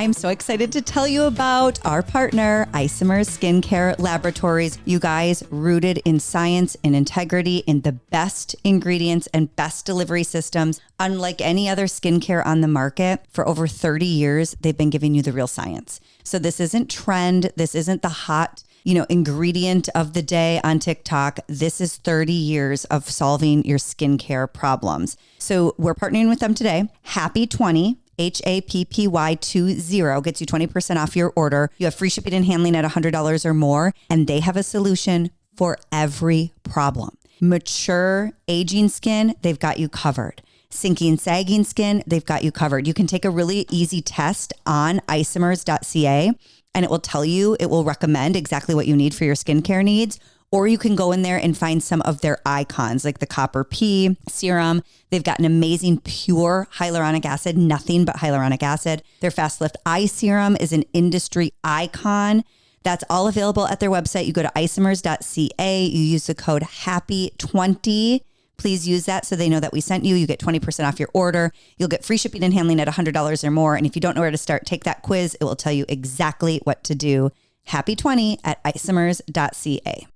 I'm so excited to tell you about our partner, Isomer Skincare Laboratories. You guys, rooted in science and integrity, in the best ingredients and best delivery systems. Unlike any other skincare on the market, for over 30 years, they've been giving you the real science. So this isn't trend. This isn't the hot ingredient of the day on TikTok. This is 30 years of solving your skincare problems. So we're partnering with them today. Happy 20, HAPPY20 gets you 20% off your order. You have free shipping and handling at $100 or more, and they have a solution for every problem. Mature, aging skin, they've got you covered. Sinking, sagging skin, they've got you covered. You can take a really easy test on isomers.ca. And it will tell you, it will recommend exactly what you need for your skincare needs. Or you can go in there and find some of their icons like the Copper P serum. They've got an amazing pure hyaluronic acid, nothing but hyaluronic acid. Their Fast Lift Eye Serum is an industry icon. That's all available at their website. You go to isomers.ca, you use the code HAPPY20. Please use that so they know that we sent you. You get 20% off your order. You'll get free shipping and handling at $100 or more. And if you don't know where to start, take that quiz. It will tell you exactly what to do. Happy 20 at isomers.ca.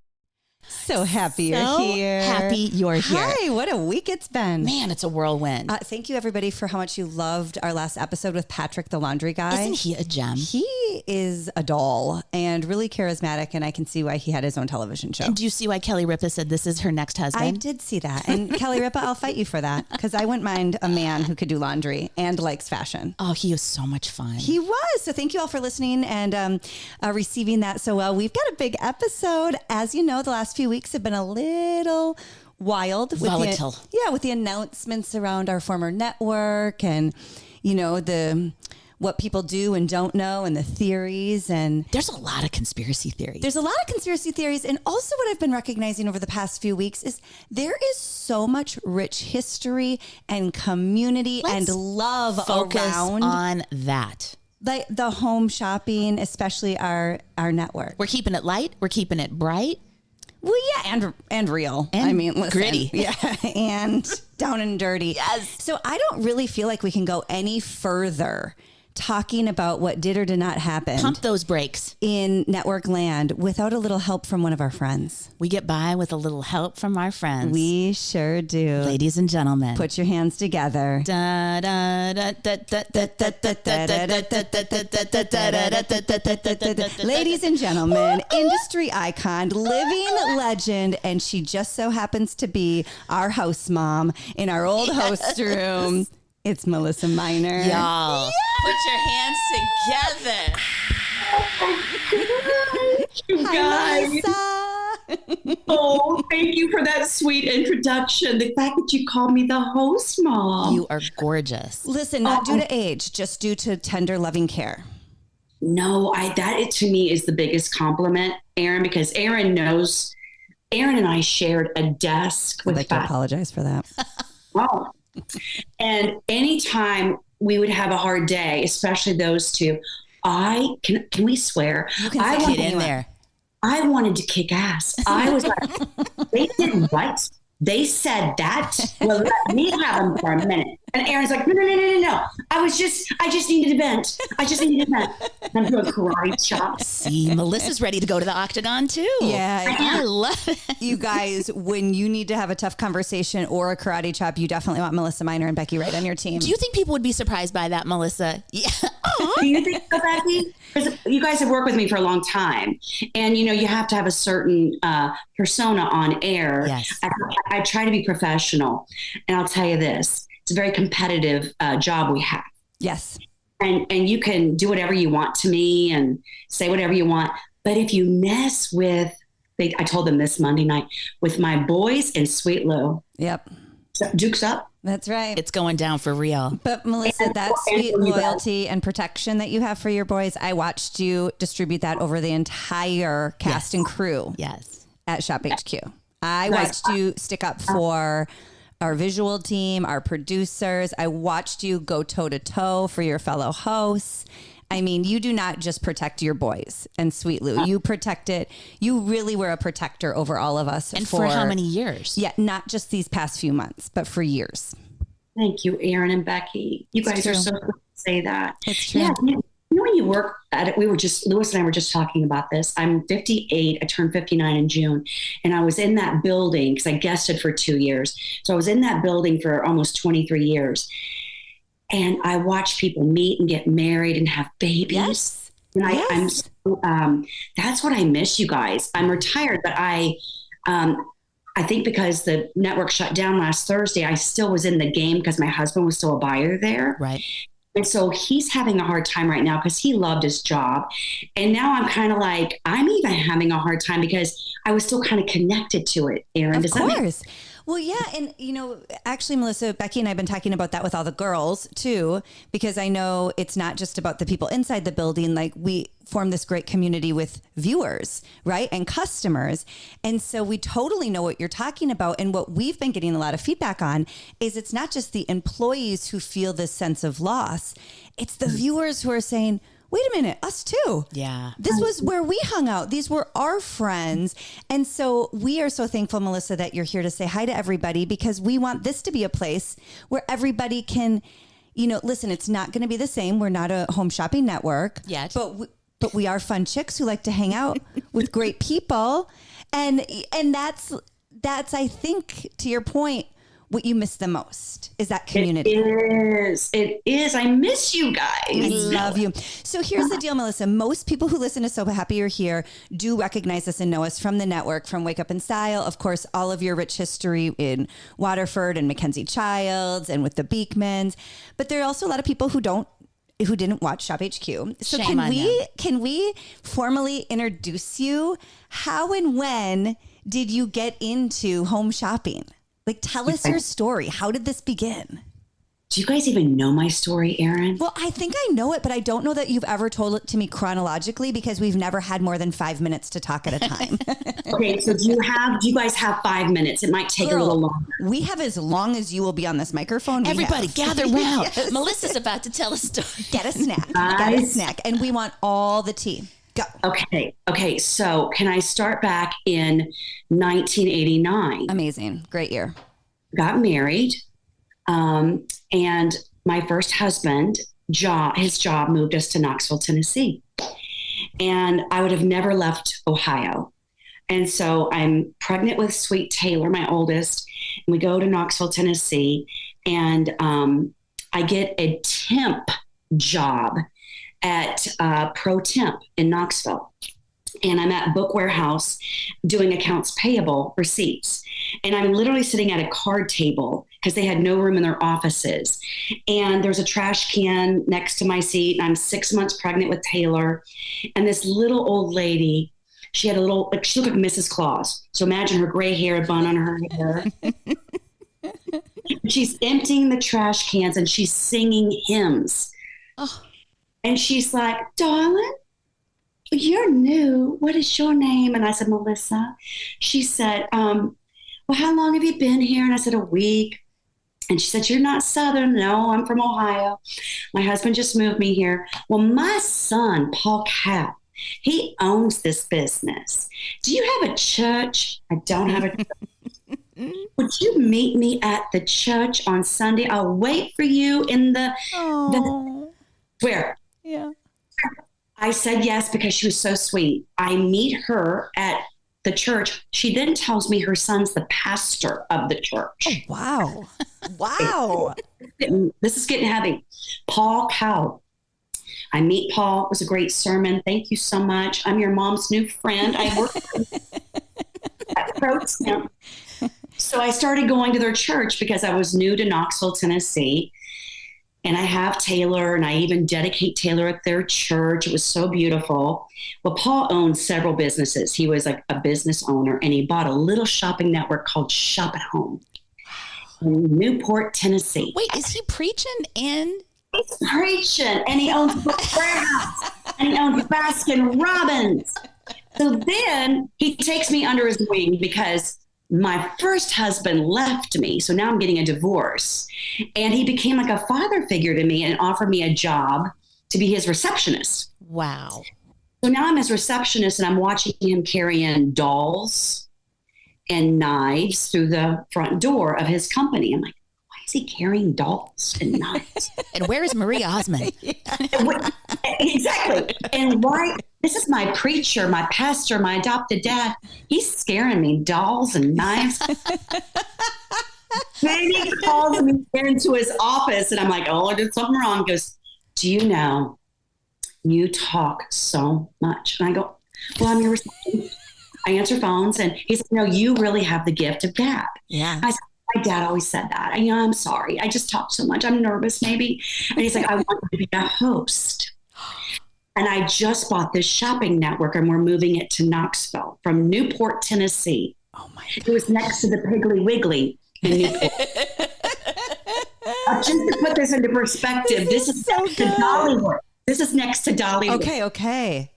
So happy you're here. Happy you're here. Hi, what a week it's been. Man, it's a whirlwind. Thank you, everybody, for how much you loved our last episode with Patrick, the laundry guy. Isn't he a gem? He is a doll and really charismatic, and I can see why he had his own television show. And do you see why Kelly Ripa said this is her next husband? I did see that. And Kelly Ripa, I'll fight you for that, because I wouldn't mind a man who could do laundry and likes fashion. Oh, he was so much fun. He was. So thank you all for listening and receiving that so well. We've got a big episode. As you know, the last few weeks have been a little wild. Volatile. With the announcements around our former network and, what people do and don't know and the theories. And there's a lot of conspiracy theories. And also what I've been recognizing over the past few weeks is there is so much rich history and community and love around on that. Like the home shopping, especially our network. We're keeping it light. We're keeping it bright. Well, yeah, and real. And listen, gritty. Yeah, and down and dirty. Yes. So I don't really feel like we can go any further talking about what did or did not happen. Pump those brakes. In network land without a little help from one of our friends. We get by with a little help from our friends. We sure do. Ladies and gentlemen. Put your hands together. Ladies and gentlemen, industry icon, living legend, and she just so happens to be our house mom in our old host room. It's Melissa Miner. Y'all, put your hands together. You guys. Melissa. Oh, thank you for that sweet introduction. The fact that you called me the host mom. You are gorgeous. Listen, not due to age, just due to tender, loving care. No, that to me is the biggest compliment, Aaron, because Aaron knows. Aaron and I shared a desk. I'd like to apologize for that. Oh. And anytime we would have a hard day, especially those two, can we swear? You can get in there. I wanted to kick ass. I was like, they did what? They said that? Well, let me have them for a minute. And Aaron's like, no. I just needed to vent. I'm doing karate chops. See, Melissa's ready to go to the octagon too. Yeah. I love it. You guys, when you need to have a tough conversation or a karate chop, you definitely want Melissa Miner and Becky Wright on your team. Do you think people would be surprised by that, Melissa? Yeah. Do you think so, Becky? Because you guys have worked with me for a long time. And, you have to have a certain persona on air. Yes. I try to be professional. And I'll tell you this. It's a very competitive job we have. Yes. And you can do whatever you want to me and say whatever you want. But if you mess with, I told them this Monday night, with my boys and Sweet Lew. Yep. Duke's up. That's right. It's going down for real. But Melissa, that sweet loyalty and protection that you have for your boys, I watched you distribute that over the entire cast and crew. Yes. At Shop HQ. I watched you stick up for our visual team, our producers. I watched you go toe to toe for your fellow hosts. I mean, you do not just protect your boys and Sweet Lew. You protect it. You really were a protector over all of us. And for how many years? Yeah, not just these past few months, but for years. Thank you, Aaron and Becky. You guys are so quick to say that. It's true. Yeah, you know when you work at it, Lewis and I were just talking about this. I'm 58. I turned 59 in June. And I was in that building because I guested for 2 years. So I was in that building for almost 23 years. And I watched people meet and get married and have babies. Yes. And Yes. that's what I miss, you guys. I'm retired, but I think because the network shut down last Thursday, I still was in the game because my husband was still a buyer there. Right. And so he's having a hard time right now because he loved his job. And now I'm kind of like, I'm even having a hard time because I was still kind of connected to it, Erin. Of course. Well, yeah. And, actually, Melissa, Becky and I have been talking about that with all the girls too, because I know it's not just about the people inside the building. Like, we form this great community with viewers, right? And customers. And so we totally know what you're talking about. And what we've been getting a lot of feedback on is it's not just the employees who feel this sense of loss. It's the viewers who are saying, wait a minute, us too. Yeah. This was where we hung out. These were our friends. And so we are so thankful, Melissa, that you're here to say hi to everybody, because we want this to be a place where everybody can, listen, it's not going to be the same. We're not a home shopping network Yet. But we are fun chicks who like to hang out with great people. And that's, I think, to your point, what you miss the most is that community. It is. I miss you guys. I love you. So here's the deal, Melissa. Most people who listen to So Happy You're Here do recognize us and know us from the network, from Wake Up in Style. Of course, all of your rich history in Waterford and Mackenzie Childs and with the Beekmans. But there are also a lot of people who didn't watch Shop HQ. So Shame on them. can we formally introduce you? How and when did you get into home shopping? Like, tell us your story. How did this begin? Do you guys even know my story, Erin? Well, I think I know it, but I don't know that you've ever told it to me chronologically, because we've never had more than 5 minutes to talk at a time. Okay, so do you guys have 5 minutes? It might take a little longer. We have as long as you will be okay, microphone. Everybody gather round. Yes. Melissa's about to tell a story. Get a snack. Guys. Get a snack. And we want all the tea. Go. Okay. So can I start back in 1989? Amazing. Great year. Got married. And my first husband, his job moved us to Knoxville, Tennessee. And I would have never left Ohio. And so I'm pregnant with Sweet Taylor, my oldest, and we go to Knoxville, Tennessee. And I get a temp job at Pro Temp in Knoxville. And I'm at Book Warehouse doing accounts payable receipts. And I'm literally sitting at a card table because they had no room in their offices. And there's a trash can next to my seat. And I'm 6 months pregnant with Taylor. And this little old lady, she looked like Mrs. Claus. So imagine her gray hair, a bun on her hair. She's emptying the trash cans and she's singing hymns. Oh. And she's like, darling, you're new. What is your name? And I said, Melissa. She said, well, how long have you been here? And I said, a week. And she said, you're not Southern. No, I'm from Ohio. My husband just moved me here. Well, my son, Paul Cow, he owns this business. Do you have a church? I don't have a church. Would you meet me at the church on Sunday? I'll wait for you in the where? Yeah. I said yes because she was so sweet. I meet her at the church. She then tells me her son's the pastor of the church. Oh, wow. Wow. This is getting heavy. Paul Cow. I meet Paul. It was a great sermon. Thank you so much. I'm your mom's new friend. I work at Pro Temp. So I started going to their church because I was new to Knoxville, Tennessee. And I have Taylor, and I even dedicate Taylor at their church. It was so beautiful. Well, Paul owned several businesses. He was like a business owner, and he bought a little shopping network called Shop at Home in Newport, Tennessee. Wait, is he preaching in? He's preaching, and he owns Book Warehouse, and he owns Baskin Robbins. So then he takes me under his wing because my first husband left me. So now I'm getting a divorce. And he became like a father figure to me and offered me a job to be his receptionist. Wow. So now I'm his receptionist and I'm watching him carry in dolls and knives through the front door of his company. I'm like, is he carrying dolls and knives? And where is Marie Osmond? Exactly. And why? This is my preacher, my pastor, my adopted dad. He's scaring me, dolls and knives. Then he calls me into his office, and I'm like, oh, I did something wrong. He goes, do you know you talk so much? And I go, well, I'm your receptionist. I answer phones, and he said, no, you really have the gift of gab. Yeah. I said, my dad always said that. I'm sorry. I just talk so much. I'm nervous, maybe. And he's like, I want you to be a host. And I just bought this shopping network, and we're moving it to Knoxville from Newport, Tennessee. Oh my God. It was next to the Piggly Wiggly in Newport. Just to put this into perspective, this is so next to Dollywood. This is next to Dollywood. Okay.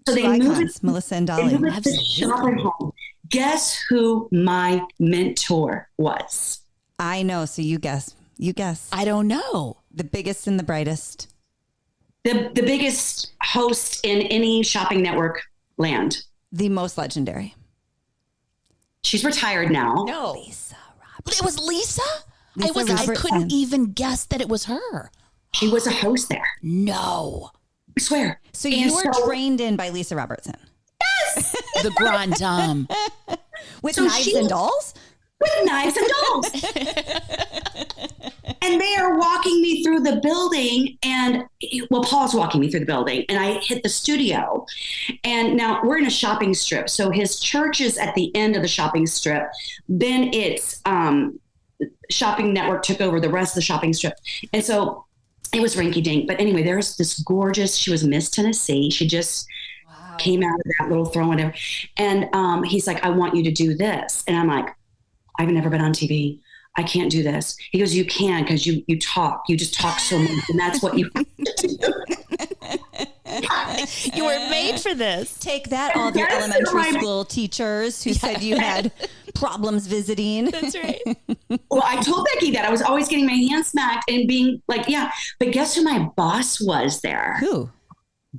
So Two they moved icons, it, Melissa and they Dolly. moved it to shopping home. Guess who my mentor was? I know. So you guess. I don't know. The biggest and the brightest. The biggest host in any shopping network land. The most legendary. She's retired now. No. Lisa It was Lisa? Lisa I Robertson. couldn't even guess that it was her. She was a host there. No. I swear. So you were trained in by Lisa Robertson. The Grand Dame. With So knives and dolls? With knives and dolls. And they are walking me through the building, and Paul's walking me through the building, and I hit the studio. And now we're in a shopping strip. So his church is at the end of the shopping strip. Then it's shopping network took over the rest of the shopping strip. And so it was rinky dink. But anyway, there's this gorgeous, she was Miss Tennessee. She just came out of that little throne, whatever. And he's like, I want you to do this. And I'm like, I've never been on TV. I can't do this. He goes, you can, because you talk. You just talk so much, and that's what you have to do. You were made for this. Take that, all of your elementary school teachers who said you had problems visiting. That's right. Well, I told Becky that I was always getting my hand smacked and being like, yeah. But guess who my boss was there? Who?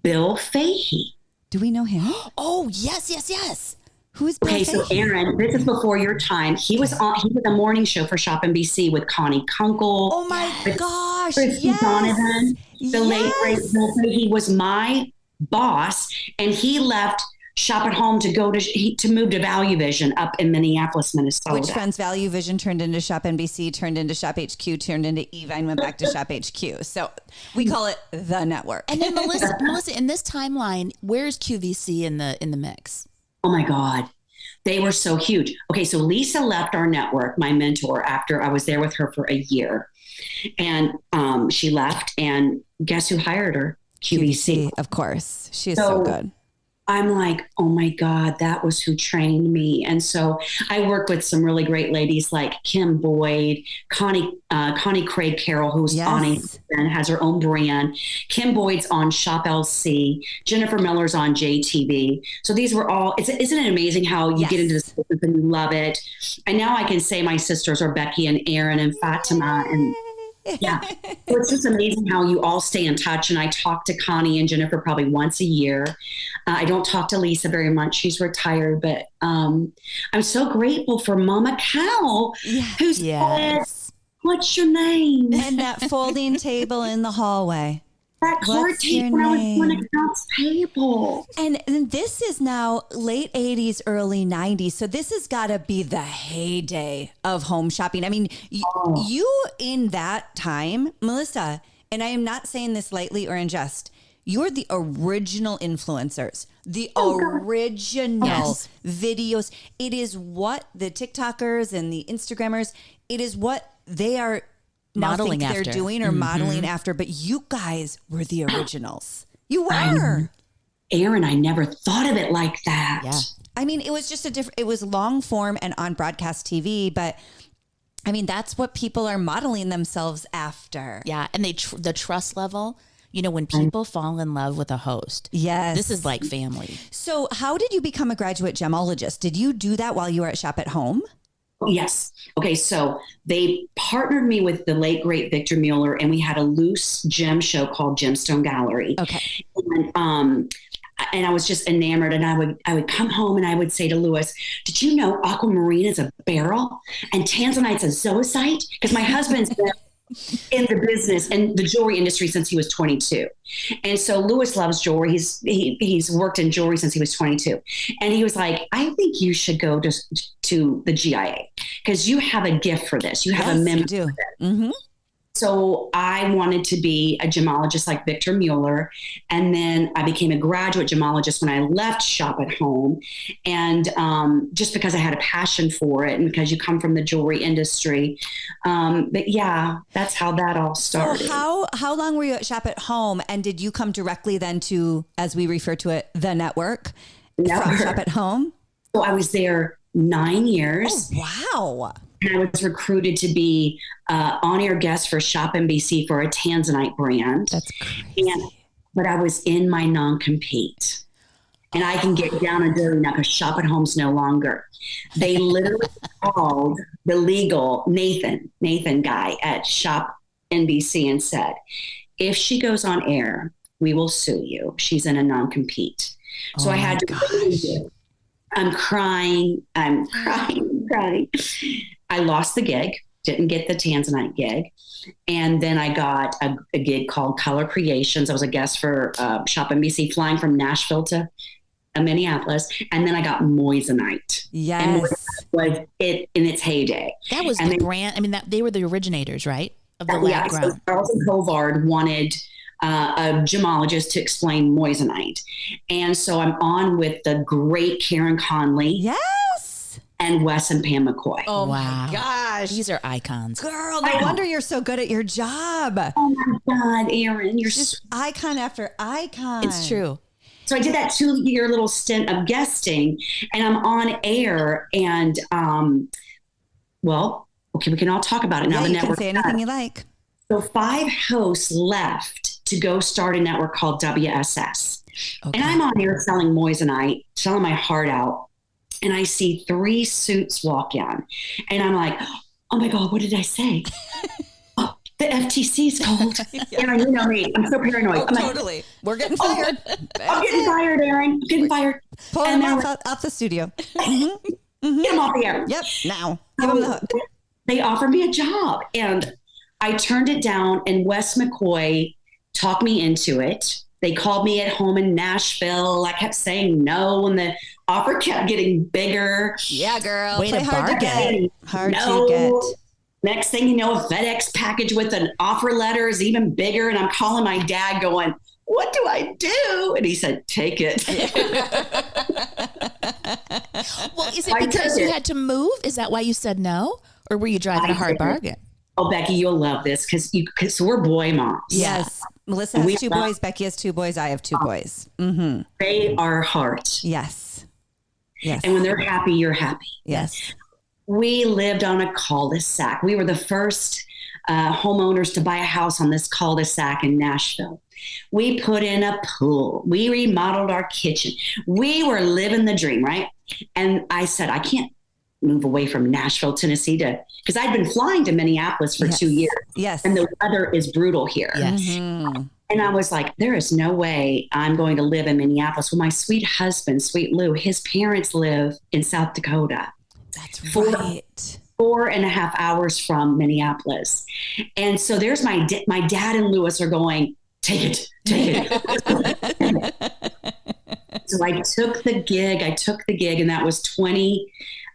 Bill Fahey. Do we know him? Oh, yes. Who is Bill Okay, so Fahey? Aaron, this is before your time. He was on a morning show for Shop NBC with Connie Kunkel. Oh my gosh. Christy Yes. Donovan, the late great Yes. Bill Fahey. He was my boss, and he left Shop at Home to go to move to Value Vision up in Minneapolis, Minnesota. Which Friends Value Vision turned into Shop NBC, turned into Shop HQ, turned into Evine, went back to Shop HQ. So we call it the network. And then Melissa, in this timeline, where's QVC in the mix? Oh my God. They were so huge. Okay, so Lisa left our network, my mentor, after I was there with her for a year. And she left, and guess who hired her? QVC. Of course. She is so good. I'm like, oh my God, that was who trained me. And so I work with some really great ladies like Kim Boyd, Connie Craig Carroll, who's on it and has her own brand. Kim Boyd's on Shop LC. Jennifer Miller's on JTV. So these were all, isn't it amazing how you get into this business and you love it? And now I can say my sisters are Becky and Erin and Fatima and yeah. So it's just amazing how you all stay in touch. And I talk to Connie and Jennifer probably once a year. I don't talk to Lisa very much. She's retired, but I'm so grateful for Mama Cow, who said, what's your name? And that folding table in the hallway. That card table when I was doing accounts payable. And this is now late 80s, early 90s. So this has got to be the heyday of home shopping. I mean, you in that time, Melissa, and I am not saying this lightly or in jest, you're the original influencers, the original videos. It is what the TikTokers and the Instagrammers, it is what they are modeling after. They're doing or modeling after, but you guys were the originals. You were. Aaron, I never thought of it like that. Yeah. I mean, it was just it was long form and on broadcast TV, but I mean, that's what people are modeling themselves after. Yeah. And the trust level, you know, when people fall in love with a host. Yes. This is like family. So how did you become a graduate gemologist? Did you do that while you were at Shop at Home? Yes. Okay. So they partnered me with the late, great Victor Mueller, and we had a loose gem show called Gemstone Gallery. Okay. And and I was just enamored. And I would come home and I would say to Lewis, did you know aquamarine is a beryl and tanzanite's a zoisite? Because my husband's been in the business and the jewelry industry since he was 22. And so Lewis loves jewelry. He's worked in jewelry since he was 22. And he was like, I think you should go to the G.O.A.T because you have a gift for this. You have a memory. You do. So I wanted to be a gemologist like Victor Mueller. And then I became a graduate gemologist when I left Shop at Home. And just because I had a passion for it and because you come from the jewelry industry. But yeah, that's how that all started. So how long were you at Shop at Home? And did you come directly then to, as we refer to it, the network from Shop at Home? So I was there 9 years. Oh, wow. And I was recruited to be on-air guest for Shop NBC for a Tanzanite brand. That's crazy. But I was in my non-compete. And I can get down and dirty now because Shop at Home's no longer. They literally called the legal Nathan guy at Shop NBC and said, if she goes on air, we will sue you. She's in a non-compete. So I had to. I'm crying. I lost the gig, didn't get the Tanzanite gig. And then I got a gig called Color Creations. I was a guest for Shop NBC, flying from Nashville to Minneapolis. And then I got Moissanite. Yes. And Moissanite was it in its heyday. That was the brand. I mean, they were the originators, right? Of the lab ground. So Charles and Covard wanted a gemologist to explain Moissanite. And so I'm on with the great Karen Conley. Yes. And Wes and Pam McCoy. Oh, wow. my gosh. These are icons. Girl, no wonder you're so good at your job. Oh, my God, Erin. You're just icon after icon. It's true. So I did that 2-year little stint of guesting, and I'm on air. And, well, okay, we can all talk about it now. Yeah, the you network can say anything you like. So 5 hosts left to go start a network called WSS. Okay. And I'm on air selling Moissanite, selling my heart out. And I see 3 suits walk in. And I'm like, oh my God, what did I say? Oh, the FTC's called. Erin, you know me. I'm so paranoid. Oh, totally. We're getting fired. I'm getting fired, Erin. I'm getting fired. Pull them out the studio. Get them off the air. Yep, now. Give them the hook. They offered me a job. And I turned it down. And Wes McCoy talked me into it. They called me at home in Nashville. I kept saying no, and the offer kept getting bigger. Yeah, girl. Way to hard to get. Hard no. to get. Next thing you know, a FedEx package with an offer letter is even bigger. And I'm calling my dad going, what do I do? And he said, take it. Well, is it because you had to move? Is that why you said no? Or were you driving a hard bargain? Oh, Becky, you'll love this because we're boy moms. Yes. Melissa has 2 boys. Becky has 2 boys. I have 2 boys. Mm-hmm. They are heart. Yes. Yes. And when they're happy, you're happy. Yes. We lived on a cul-de-sac. We were the first homeowners to buy a house on this cul-de-sac in Nashville. We put in a pool. We remodeled our kitchen. We were living the dream, right? And I said, I can't move away from Nashville, Tennessee because I'd been flying to Minneapolis for 2 years. Yes. And the weather is brutal here. Yes. Mm-hmm. And I was like, there is no way I'm going to live in Minneapolis. Well, my sweet husband, Sweet Lew, his parents live in South Dakota. That's right. 4.5 hours from Minneapolis. And so there's my dad and Lewis are going, take it. So I took the gig, and that was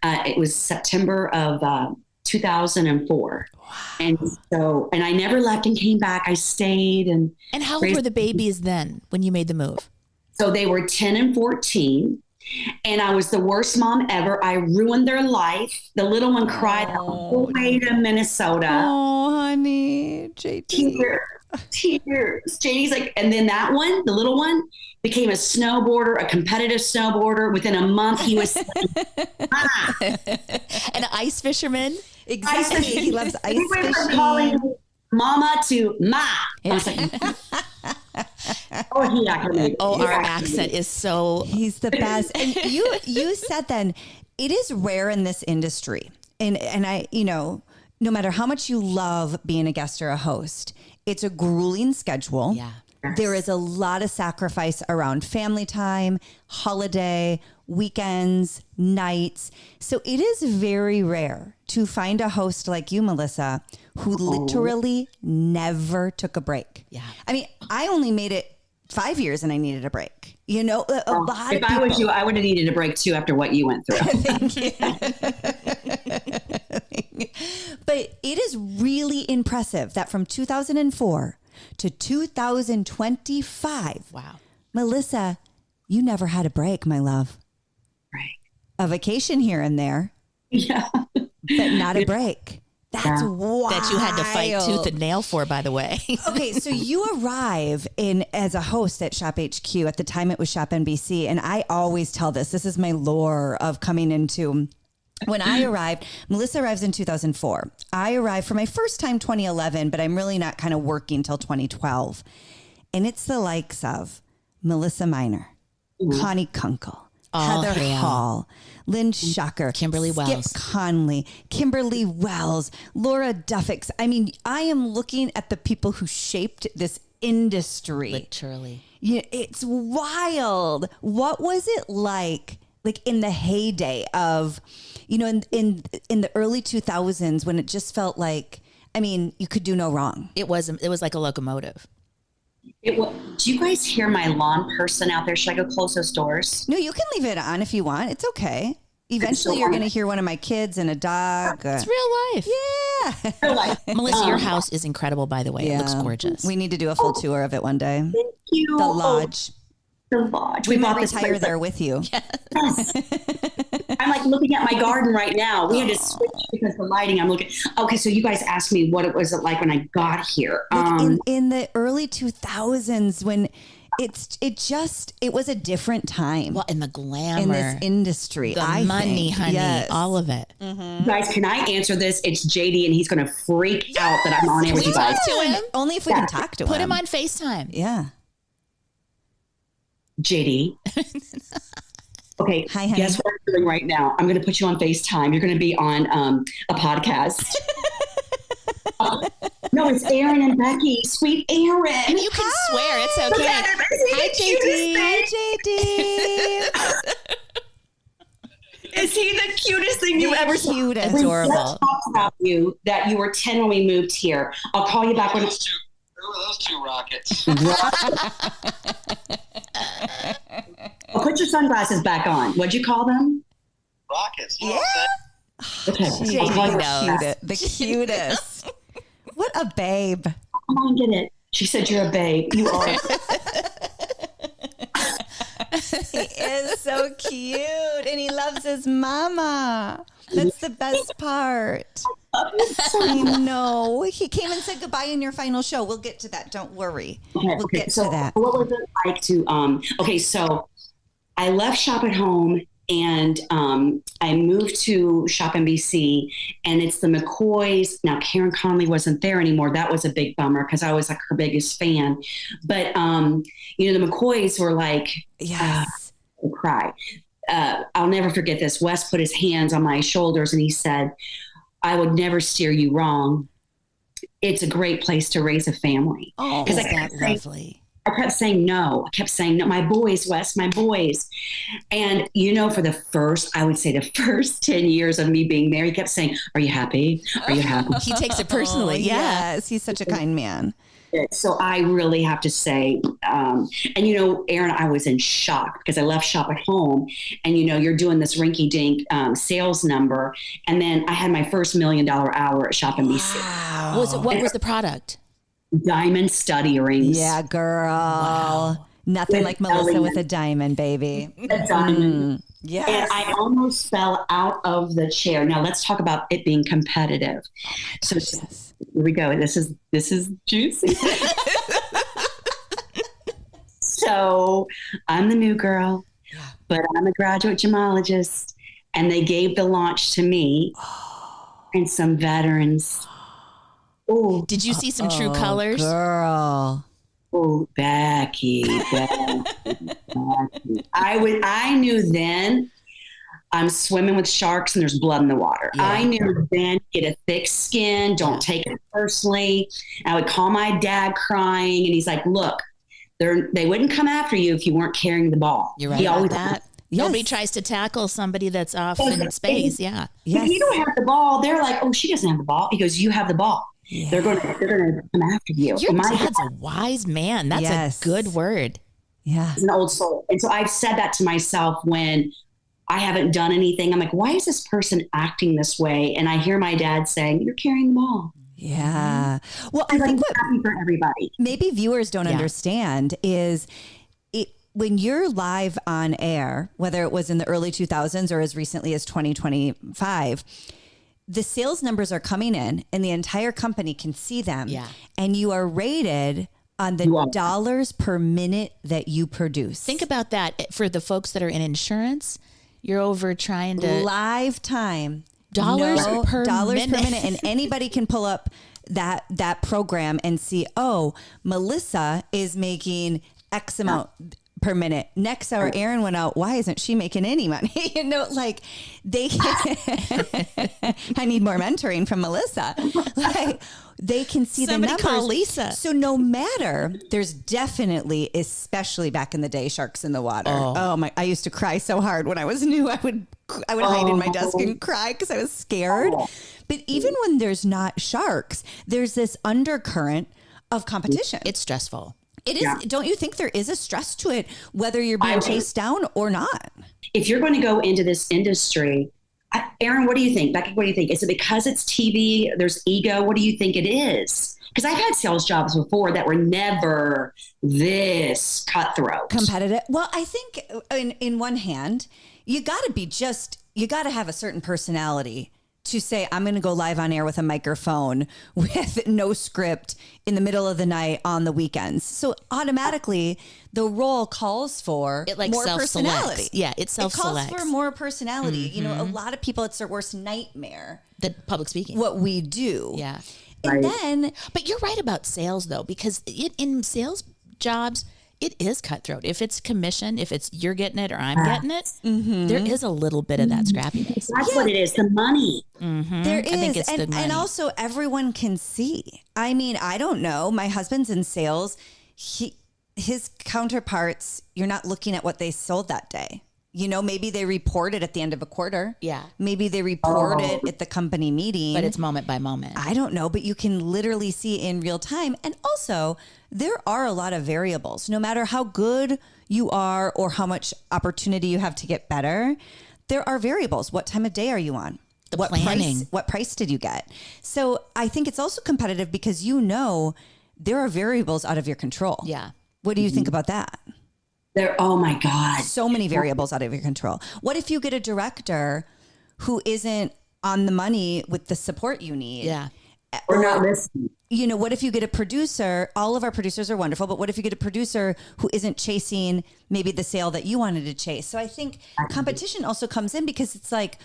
it was September of 2004. Wow. And I never left and came back. I stayed. And how old were the babies then when you made the move? So they were 10 and 14. And I was the worst mom ever. I ruined their life. The little one cried the whole way to Minnesota. Oh, honey. JD. Tears. JD's like, and then that one, the little one, became a competitive snowboarder. Within a month, he was an ice fisherman. Exactly. He loves ice fishing. We were calling Mama to Ma. I was like, our accent is so. He's the best. And you said then it is rare in this industry, and I, no matter how much you love being a guest or a host, it's a grueling schedule. Yeah. There is a lot of sacrifice around family time, holiday, weekends, nights. So it is very rare to find a host like you, Melissa, who literally never took a break. Yeah. I mean, I only made it 5 years and I needed a break. You know, a lot of people. If I was you, I would have needed a break too after what you went through. Thank you. But it is really impressive that from 2004 to 2025, wow, Melissa, you never had a break, my love. Right. A vacation here and there. Yeah. But not a break. That's wild. That you had to fight tooth and nail for, by the way. Okay, so you arrive in as a host at Shop HQ. At the time, it was Shop NBC, and I always tell this. This is my lore of coming into. When I arrived, Melissa arrives in 2004. I arrived for my first time 2011, but I'm really not kind of working till 2012. And it's the likes of Melissa Minor, Connie Kunkel, Heather Hall, Lynn Schucker, Kimberly Wells, Skip Conley, Kimberly Wells, Laura Duffix. I mean, I am looking at the people who shaped this industry. literally. Yeah, it's wild. What was it like in the heyday of, you know, in the early 2000s when it just felt like, I mean, you could do no wrong. It was like a locomotive. Do you guys hear my lawn person out there? Should I go close those doors? No, you can leave it on if you want. It's okay. Eventually, you're going to hear one of my kids and a dog. It's real life. Yeah. Melissa, your house is incredible, by the way. It looks gorgeous. We need to do a full tour of it one day. Thank you. The lodge. The lodge. We bought might this retire place. there with you. Yes. I'm like looking at my garden right now. We had to switch because the lighting. I'm looking. Okay, so you guys asked me what it was like when I got here. In the early 2000s when it was a different time. Well, and the glamour. In this industry. The money, honey. Yes. All of it. Mm-hmm. Guys, can I answer this? It's JD and he's going to freak out that I'm on air with you guys. To him. Only if we can talk to him. Put him on FaceTime. Yeah. JD. Okay. Hi, honey. Guess what I'm doing right now? I'm going to put you on FaceTime. You're going to be on a podcast. No, it's Aaron and Becky. Sweet Aaron. And you can swear. It's okay. Hi, JD. Is he the cutest thing you've ever seen? Cute, adorable. Let's talk about you, that you were 10 when we moved here. I'll call you back when it's... Who are those two rockets? Oh, put your sunglasses back on. What'd you call them? Rockets. Yeah. Okay. I'll call you back. The cutest. What a babe. Come on, get it. She said you're a babe. You are. He is so cute and he loves his mama. That's the best part. I know. He came and said goodbye in your final show. We'll get to that. Don't worry. We'll get to that. What was it like to, okay, so I left Shop at Home and I moved to Shop NBC and it's the McCoys. Now, Karen Conley wasn't there anymore. That was a big bummer because I was like her biggest fan. But, you know, the McCoys were like, yes. I'll cry. I'll never forget this. Wes put his hands on my shoulders and he said, I would never steer you wrong. It's a great place to raise a family. Oh, is that lovely? I kept saying no. I kept saying no. My boys, Wes, my boys. And, you know, for the first 10 years of me being there, he kept saying, are you happy? Are you happy? He takes it personally. Yes. He's such a kind man. So I really have to say, and, you know, Aaron, I was in shock because I left Shop at Home and, you know, you're doing this rinky dink sales number. And then I had my first $1 million hour at Shop NBC. Wow. What was the product? Diamond stud earrings. Yeah, girl. Wow. Nothing With like Melissa elegance. with a diamond, baby. A diamond. Yes. And I almost fell out of the chair. Now let's talk about it being competitive. So here we go. This is juicy. So I'm the new girl, but I'm a graduate gemologist, and they gave the launch to me and some veterans. Oh, Did you see some true colors? Girl. oh, Becky. I knew then I'm swimming with sharks and there's blood in the water. Yeah. I knew then get a thick skin. Don't take it personally. I would call my dad crying and he's like, look, they wouldn't come after you if you weren't carrying the ball. You're right He about always that. Yes. Nobody tries to tackle somebody that's off in space. Yeah. If you don't have the ball, they're like, oh, she doesn't have the ball. He goes, you have the ball. Yeah. They're going to come after you. Your dad's a wise man. That's a good word. Yeah. He's an old soul. And so I've said that to myself when I haven't done anything. I'm like, why is this person acting this way? And I hear my dad saying, you're carrying the ball. Yeah. Well, I like, think what happy for everybody. Maybe viewers don't understand is when you're live on air, whether it was in the early 2000s or as recently as 2025, the sales numbers are coming in and the entire company can see them. Yeah. And you are rated on the dollars per minute that you produce. Think about that for the folks that are in insurance. You're over trying to lifetime dollars per minute. And anybody can pull up that program and see, oh, Melissa is making X amount per minute. Next hour, Aaron went out. Why isn't she making any money? Like they I need more mentoring from Melissa. Like they can see Somebody the numbers. call Lisa. So no matter, there's definitely, especially back in the day, sharks in the water. Oh my, I used to cry so hard when I was new. I would hide in my desk and cry because I was scared. But even when there's not sharks, there's this undercurrent of competition. It's stressful. It is. Yeah. Don't you think there is a stress to it, whether you're being chased down or not? If you're going to go into this industry, Aaron, what do you think? Becky, what do you think? Is it because it's TV? There's ego? What do you think it is? Because I've had sales jobs before that were never this cutthroat. Competitive. Well, I think in one hand, you got to have a certain personality to say, I'm going to go live on air with a microphone with no script in the middle of the night on the weekends. So automatically the role calls for more personality. Yeah, it self-selects. It calls for more personality. Mm-hmm. You know, a lot of people, it's their worst nightmare. The public speaking. What we do. Yeah. And then, but you're right about sales though, because in sales jobs, it is cutthroat. If it's commission, if it's you're getting it or I'm getting it, there is a little bit of that scrappiness. That's what it is, the money. Mm-hmm. There is. I think it's the money. And also everyone can see. I mean, I don't know. My husband's in sales. His counterparts, you're not looking at what they sold that day. You know, maybe they report it at the end of a quarter. Yeah. Maybe they report it at the company meeting. But it's moment by moment. I don't know, but you can literally see in real time. And also, there are a lot of variables. No matter how good you are or how much opportunity you have to get better, there are variables. What time of day are you on? What planning? What price did you get? So I think it's also competitive because there are variables out of your control. Yeah. What do you think about that? Oh my God. So many variables out of your control. What if you get a director who isn't on the money with the support you need? Yeah. Or not listening. You know, what if you get a producer? All of our producers are wonderful, but what if you get a producer who isn't chasing maybe the sale that you wanted to chase? So I think competition also comes in because it's like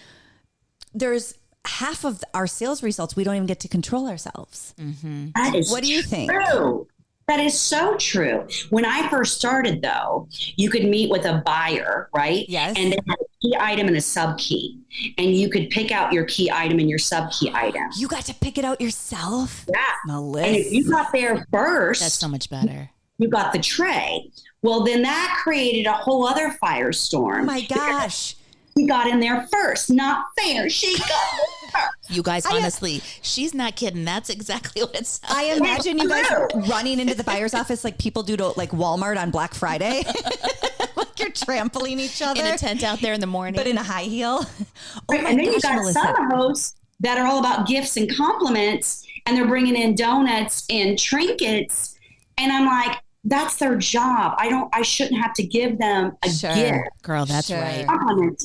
there's half of our sales results we don't even get to control ourselves. Mm-hmm. That is what do you think? True. That is so true. When I first started, though, you could meet with a buyer, right? Yes. And they had a key item and a sub key. And you could pick out your key item and your sub key item. You got to pick it out yourself? Yeah. Melissa. And if you got there first, that's so much better. You got the tray. Well, then that created a whole other firestorm. Oh my gosh. She got in there first. Not fair. She got in first. You guys, honestly, she's not kidding. That's exactly what it sounds I imagine you guys running into the buyer's office like people do to like Walmart on Black Friday. Like you're trampling each other. In a tent out there in the morning. But in a high heel. Right. And then you got Melissa. some hosts that are all about gifts and compliments, and they're bringing in donuts and trinkets. And I'm like, that's their job. I shouldn't have to give them a gift. Girl, that's right.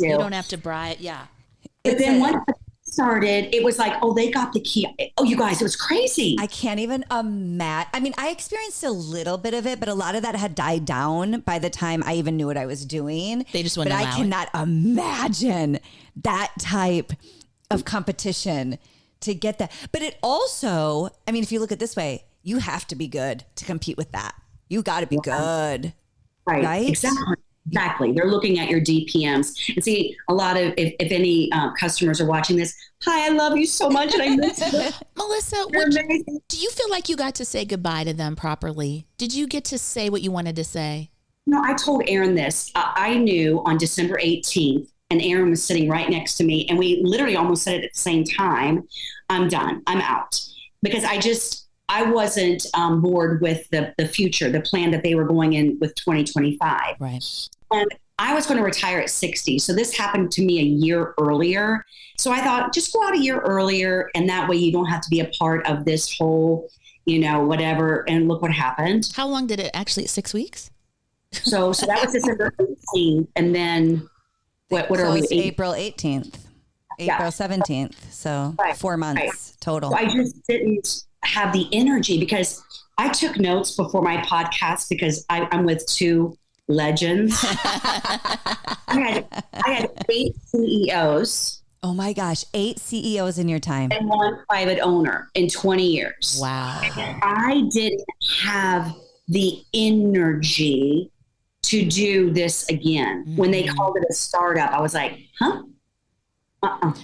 You don't have to bribe. Yeah. But then once it started, it was like, oh, they got the key. Oh, you guys, it was crazy. I can't even imagine. I mean, I experienced a little bit of it, but a lot of that had died down by the time I even knew what I was doing. They just wouldn't allow it. But I cannot imagine that type of competition to get that. But it also, I mean, if you look at it this way, you have to be good to compete with that. You got to be good. Right. Exactly. Exactly. They're looking at your DPMs and see a lot of, if any customers are watching this, hi, I love you so much. And I miss you. Melissa, do you feel like you got to say goodbye to them properly? Did you get to say what you wanted to say? No, I told Aaron this. I knew on December 18th, and Aaron was sitting right next to me, and we literally almost said it at the same time. I'm done. I'm out. Because I wasn't bored with the future, the plan that they were going in with 2025. Right. And I was going to retire at 60. So this happened to me a year earlier. So I thought, just go out a year earlier, and that way you don't have to be a part of this whole, whatever. And look what happened. How long did it actually? 6 weeks? So that was December 18th. And then what are we? April 18th, April 17th. So 4 months total. So I just didn't have the energy because I took notes before my podcast because I'm with two legends. I had 8 CEOs. Oh my gosh, 8 CEOs in your time. And 1 private owner in 20 years. Wow. I didn't have the energy to do this again. Mm-hmm. When they called it a startup, I was like, huh?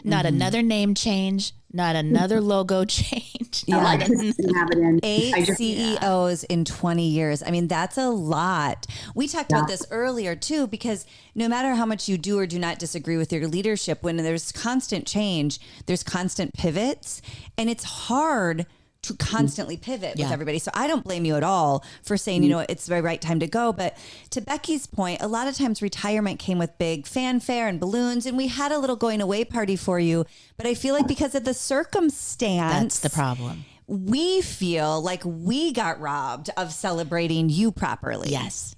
Not another name change, not another logo change. Yeah, I just didn't have it in. 8 CEOs in 20 years. I mean, that's a lot. We talked about this earlier too, because no matter how much you do or do not disagree with your leadership, when there's constant change, there's constant pivots, and it's hard to constantly pivot with everybody. So I don't blame you at all for saying, it's the right time to go. But to Becky's point, a lot of times retirement came with big fanfare and balloons, and we had a little going away party for you. But I feel like because of the circumstance, that's the problem. We feel like we got robbed of celebrating you properly. Yes.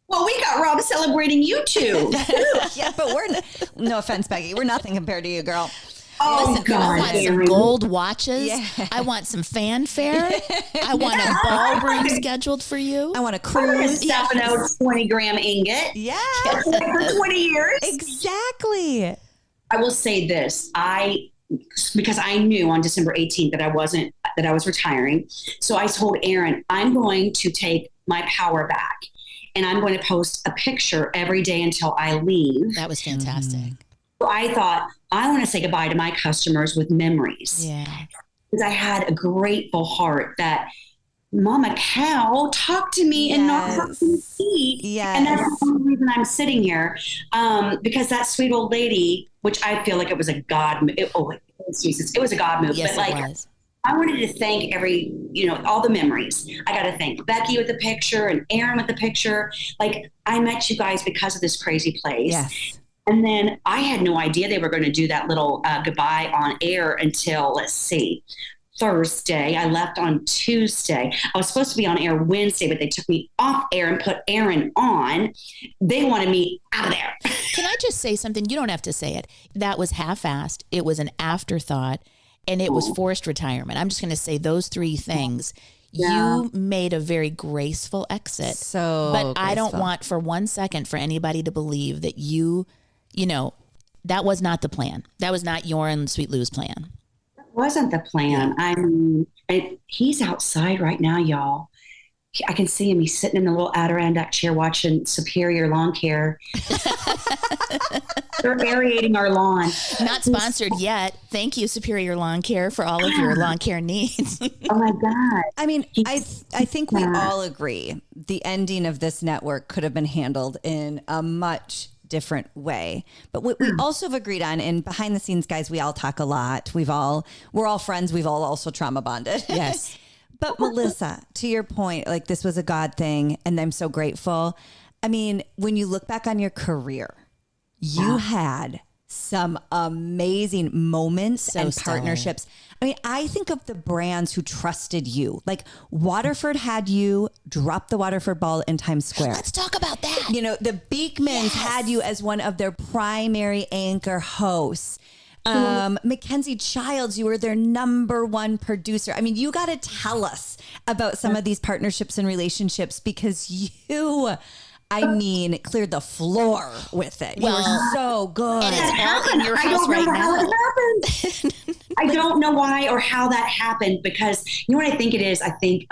Well, we got robbed celebrating you too. Yeah, but no offense, Becky, we're nothing compared to you, girl. Oh, listen, God, I want some gold watches. Yeah. I want some fanfare. I want a ballroom scheduled for you. I want a cruise. Yes. 20-gram ingot. Yeah. For 20 years. Exactly. I will say this. Because I knew on December 18th that I was retiring. So I told Aaron, I'm going to take my power back, and I'm going to post a picture every day until I leave. That was fantastic. Mm-hmm. So I thought, I want to say goodbye to my customers with memories. Yeah. Because I had a grateful heart that Mama Cow talked to me and knocked her feet. Yes. And that's the only reason I'm sitting here. Because that sweet old lady, which I feel like it was a God move. It was a God move. Yes, but it was. I wanted to thank all the memories. I got to thank Becky with the picture and Aaron with the picture. Like, I met you guys because of this crazy place. Yes. And then I had no idea they were going to do that little goodbye on air until, Thursday. I left on Tuesday. I was supposed to be on air Wednesday, but they took me off air and put Aaron on. They wanted me out of there. Can I just say something? You don't have to say it. That was half-assed. It was an afterthought, and it was forced retirement. I'm just going to say those 3 things. Yeah. You made a very graceful exit. But I don't want for 1 second for anybody to believe that that was not the plan. That was not your and Sweet Lew's plan. That wasn't the plan. I mean, he's outside right now, y'all. I can see him. He's sitting in the little Adirondack chair watching Superior Lawn Care. They're aerating our lawn. Not sponsored yet. Thank you, Superior Lawn Care, for all of your lawn care needs. Oh my God. I mean, I think we all agree the ending of this network could have been handled in a much different way. But what we also have agreed on, and behind the scenes, guys, we all talk a lot. We're all friends. We've all also trauma bonded. Yes. But Melissa, to your point, like, this was a God thing, and I'm so grateful. I mean, when you look back on your career, you had some amazing moments and partnerships. I mean, I think of the brands who trusted you. Like, Waterford had you drop the Waterford ball in Times Square. Let's talk about that. The Beekmans had you as one of their primary anchor hosts. Mackenzie Childs, you were their number 1 producer. I mean, you got to tell us about some of these partnerships and relationships, because you, cleared the floor with it. You were so good. And it's all in your house right now. I don't know why or how that happened, because you know what I think it is? I think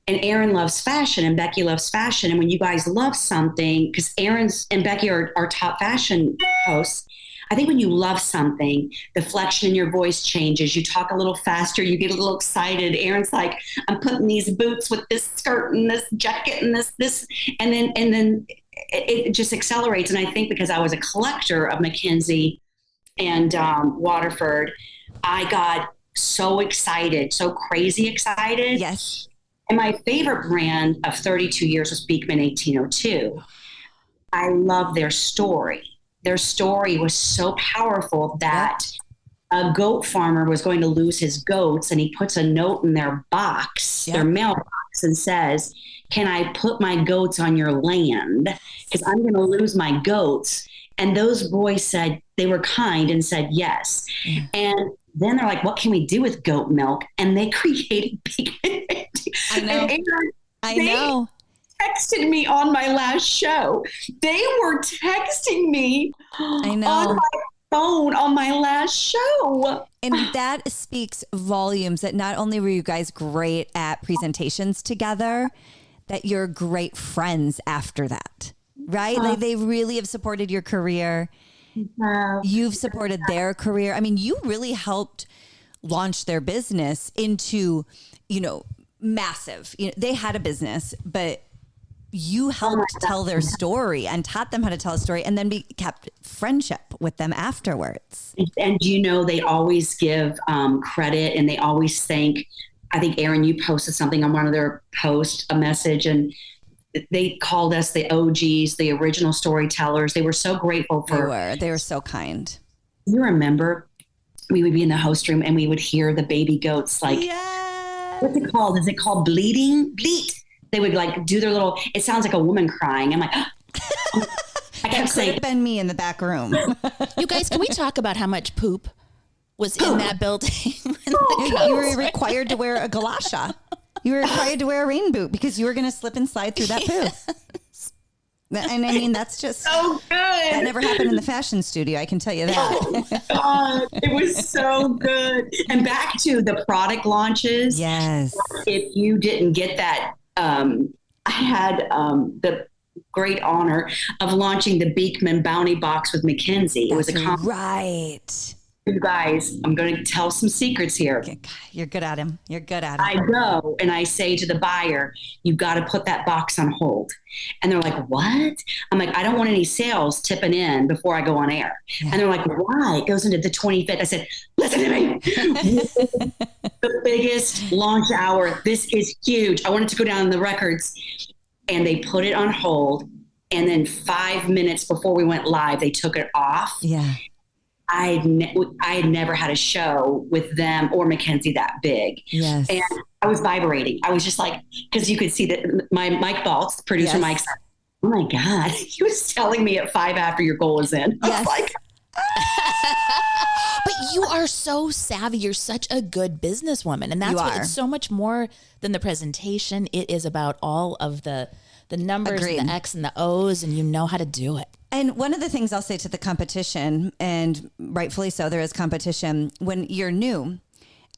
And Aaron loves fashion and Becky loves fashion. And when you guys love something, because Aaron's and Becky are top fashion hosts, I think when you love something, the flexion in your voice changes. You talk a little faster. You get a little excited. Aaron's like, I'm putting these boots with this skirt and this jacket and this. And then it just accelerates. And I think because I was a collector of Mackenzie and Waterford, I got so excited, so crazy excited. Yes. And my favorite brand of 32 years was Beekman 1802. I love their story. Their story was so powerful that a goat farmer was going to lose his goats, and he puts a note in their box, their mailbox, and says, can I put my goats on your land? Because I'm going to lose my goats. And those boys said, they were kind and said yes. Yeah. And then they're like, what can we do with goat milk? And they created Beekman. I know. I know. Texted me on my last show. They were texting me on my phone on my last show. And that speaks volumes that not only were you guys great at presentations together, that you're great friends after that, right? Like they really have supported your career. You've supported their career. I mean, you really helped launch their business into, massive. They had a business, but you helped tell their story and taught them how to tell a story, and then kept friendship with them afterwards. And they always give credit, and they always thank. I think, Aaron, you posted something on one of their posts, a message, and they called us the OGs, the original storytellers. They were so grateful for. They were so kind. You remember we would be in the host room and we would hear the baby goats like, what's it called? Is it called bleating? Bleat. They would like do their little, it sounds like a woman crying. I'm like, I kept saying. Could have been me in the back room. You guys, can we talk about how much poop was in that building? You were required to wear a galosha. You were required to wear a rain boot because you were going to slip and slide through that poo. And I mean, that's just so good. That never happened in the fashion studio. I can tell you that. Oh my God, it was so good. And back to the product launches. Yes. If you didn't get that, I had the great honor of launching the Beekman Bounty Box with Mackenzie. It was a right. You guys, I'm going to tell some secrets here. You're good at him. You're good at him. I go and I say to the buyer, you've got to put that box on hold. And they're like, what? I'm like, I don't want any sales tipping in before I go on air. Yeah. And they're like, why? It goes into the 25th. I said, listen to me. The biggest launch hour. This is huge. I wanted to go down in the records. And they put it on hold. And then 5 minutes before we went live, they took it off. Yeah. I had never had a show with them or Mackenzie that big. Yes. And I was vibrating. I was just like, because you could see that my Mike Baltz, producer Mike, said, oh my God, he was telling me at 5 after your goal is in. Yes. I was like, but you are so savvy. You're such a good businesswoman. And that's what it's so much more than the presentation. It is about all of the numbers, Agreed. And the X and the O's, and you know how to do it. And one of the things I'll say to the competition, and rightfully so, there is competition when you're new.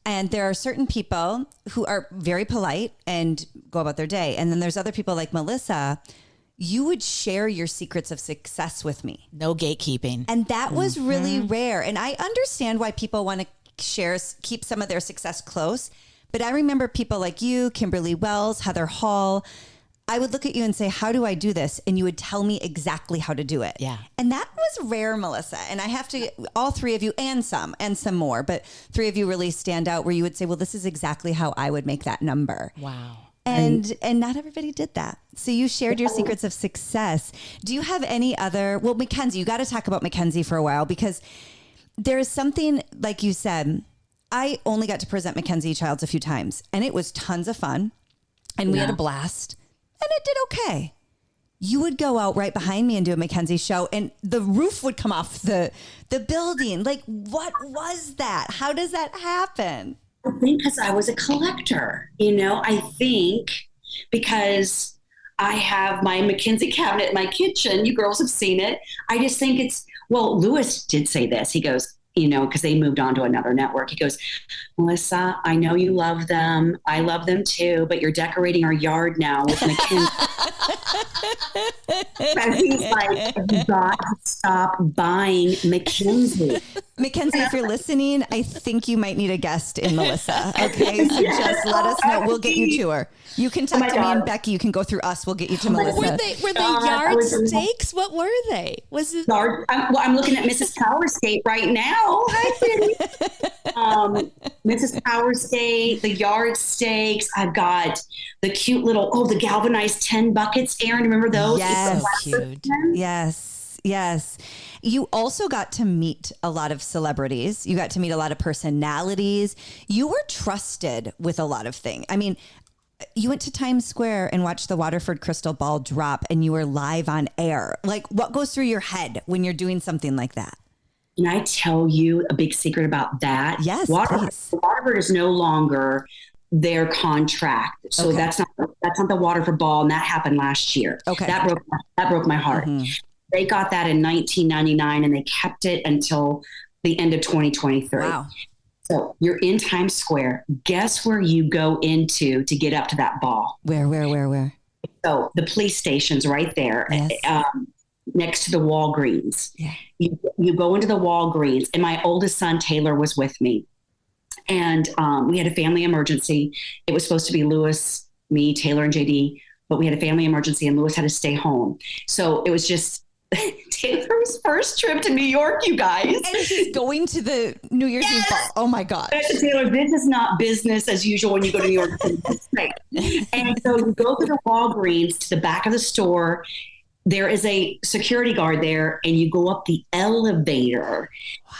And there are certain people who are very polite and go about their day. And then there's other people like Melissa. You would share your secrets of success with me. No gatekeeping. And that was really rare. And I understand why people want to keep some of their success close. But I remember people like you, Kimberly Wells, Heather Hall. I would look at you and say, how do I do this? And you would tell me exactly how to do it. Yeah. And that was rare, Melissa. And I have to, all three of you and some more, but three of you really stand out where you would say, well, this is exactly how I would make that number. Wow. And not everybody did that. So you shared your secrets of success. Do you have any other, well, Mackenzie, you got to talk about Mackenzie for a while, because there is something, like you said, I only got to present Mackenzie Childs a few times, and it was tons of fun, and we had a blast. And it did okay. You would go out right behind me and do a Mackenzie show, and the roof would come off the building. Like, what was that? How does that happen? I think because I was a collector, I think because I have my Mackenzie cabinet in my kitchen. You girls have seen it. I just think Lewis did say this. He goes, because they moved on to another network. He goes, Melissa, I know you love them. I love them too, but you're decorating our yard now with McKinsey. And he's like, you got to stop buying McKinsey. Mackenzie, if you're listening, I think you might need a guest in Melissa. Okay, so just let us know. We'll get you to her. You can talk to me and Becky. You can go through us. We'll get you to Melissa. Were they yard steaks? What were they? Was it yard? I'm looking at Mrs. Powersgate right now. Mrs. Powersgate, the yard steaks. I've got the cute little the galvanized 10 buckets. Aaron, remember those? Yes, so cute. Yes. You also got to meet a lot of celebrities. You got to meet a lot of personalities. You were trusted with a lot of things. I mean, you went to Times Square and watched the Waterford crystal ball drop and you were live on air. Like, what goes through your head when you're doing something like that? Can I tell you a big secret about that? Yes, Waterford is no longer their contract. So that's not the Waterford ball. And that happened last year. Okay. That broke my heart. Mm-hmm. They got that in 1999 and they kept it until the end of 2023. Wow. So you're in Times Square. Guess where you go into to get up to that ball? Where? So the police station's right there, next to the Walgreens. Yeah. You go into the Walgreens, and my oldest son, Taylor, was with me. And we had a family emergency. It was supposed to be Lewis, me, Taylor, and JD, but we had a family emergency, and Lewis had to stay home. So it was just Taylor's first trip to New York, you guys. And he's going to the New Year's Eve ball. Oh my gosh. Taylor, this is not business as usual when you go to New York. And so you go to the Walgreens to the back of the store. There is a security guard there, and you go up the elevator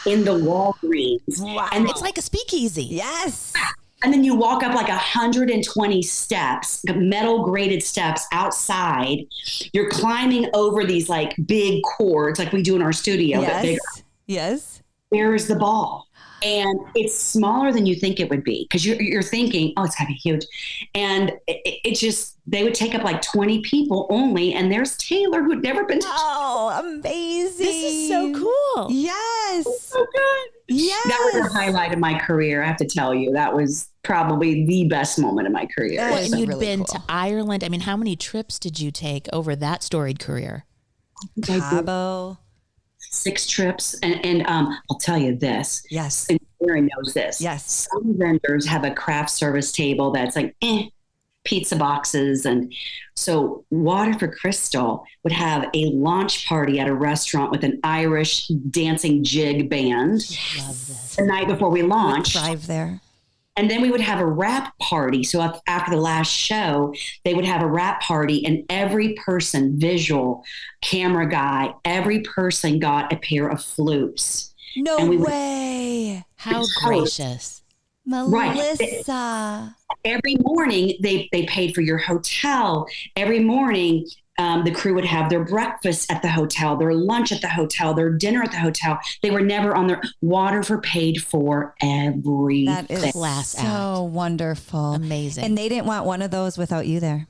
in the Walgreens. Wow. And it's like a speakeasy. Yes. And then you walk up like 120 steps, metal graded steps outside. You're climbing over these like big cords like we do in our studio. Yes. There's the ball. And it's smaller than you think it would be because you're thinking, oh, it's gotta be huge. And it just, they would take up like 20 people only. And there's Taylor who'd never been to. Oh, amazing. This is so cool. Yes. So good. Yes. That was a highlight of my career. I have to tell you, that was probably the best moment of my career. Well, and you'd been to Ireland. I mean, how many trips did you take over that storied career? Cabo. 6 trips. And I'll tell you this. Yes. And Aaron knows this. Yes. Some vendors have a craft service table that's like, pizza boxes. And so Waterford Crystal would have a launch party at a restaurant with an Irish dancing jig band the night before we launched. Drive there. And then we would have a wrap party. So after the last show, they would have a wrap party, and every person, visual, camera guy, every person got a pair of flutes. No way. How gracious. Melissa. Right. Every morning, they paid for your hotel. Every morning, the crew would have their breakfast at the hotel, their lunch at the hotel, their dinner at the hotel. They were never on their Waterford paid for everything. That is class so wonderful. Amazing. And they didn't want one of those without you there.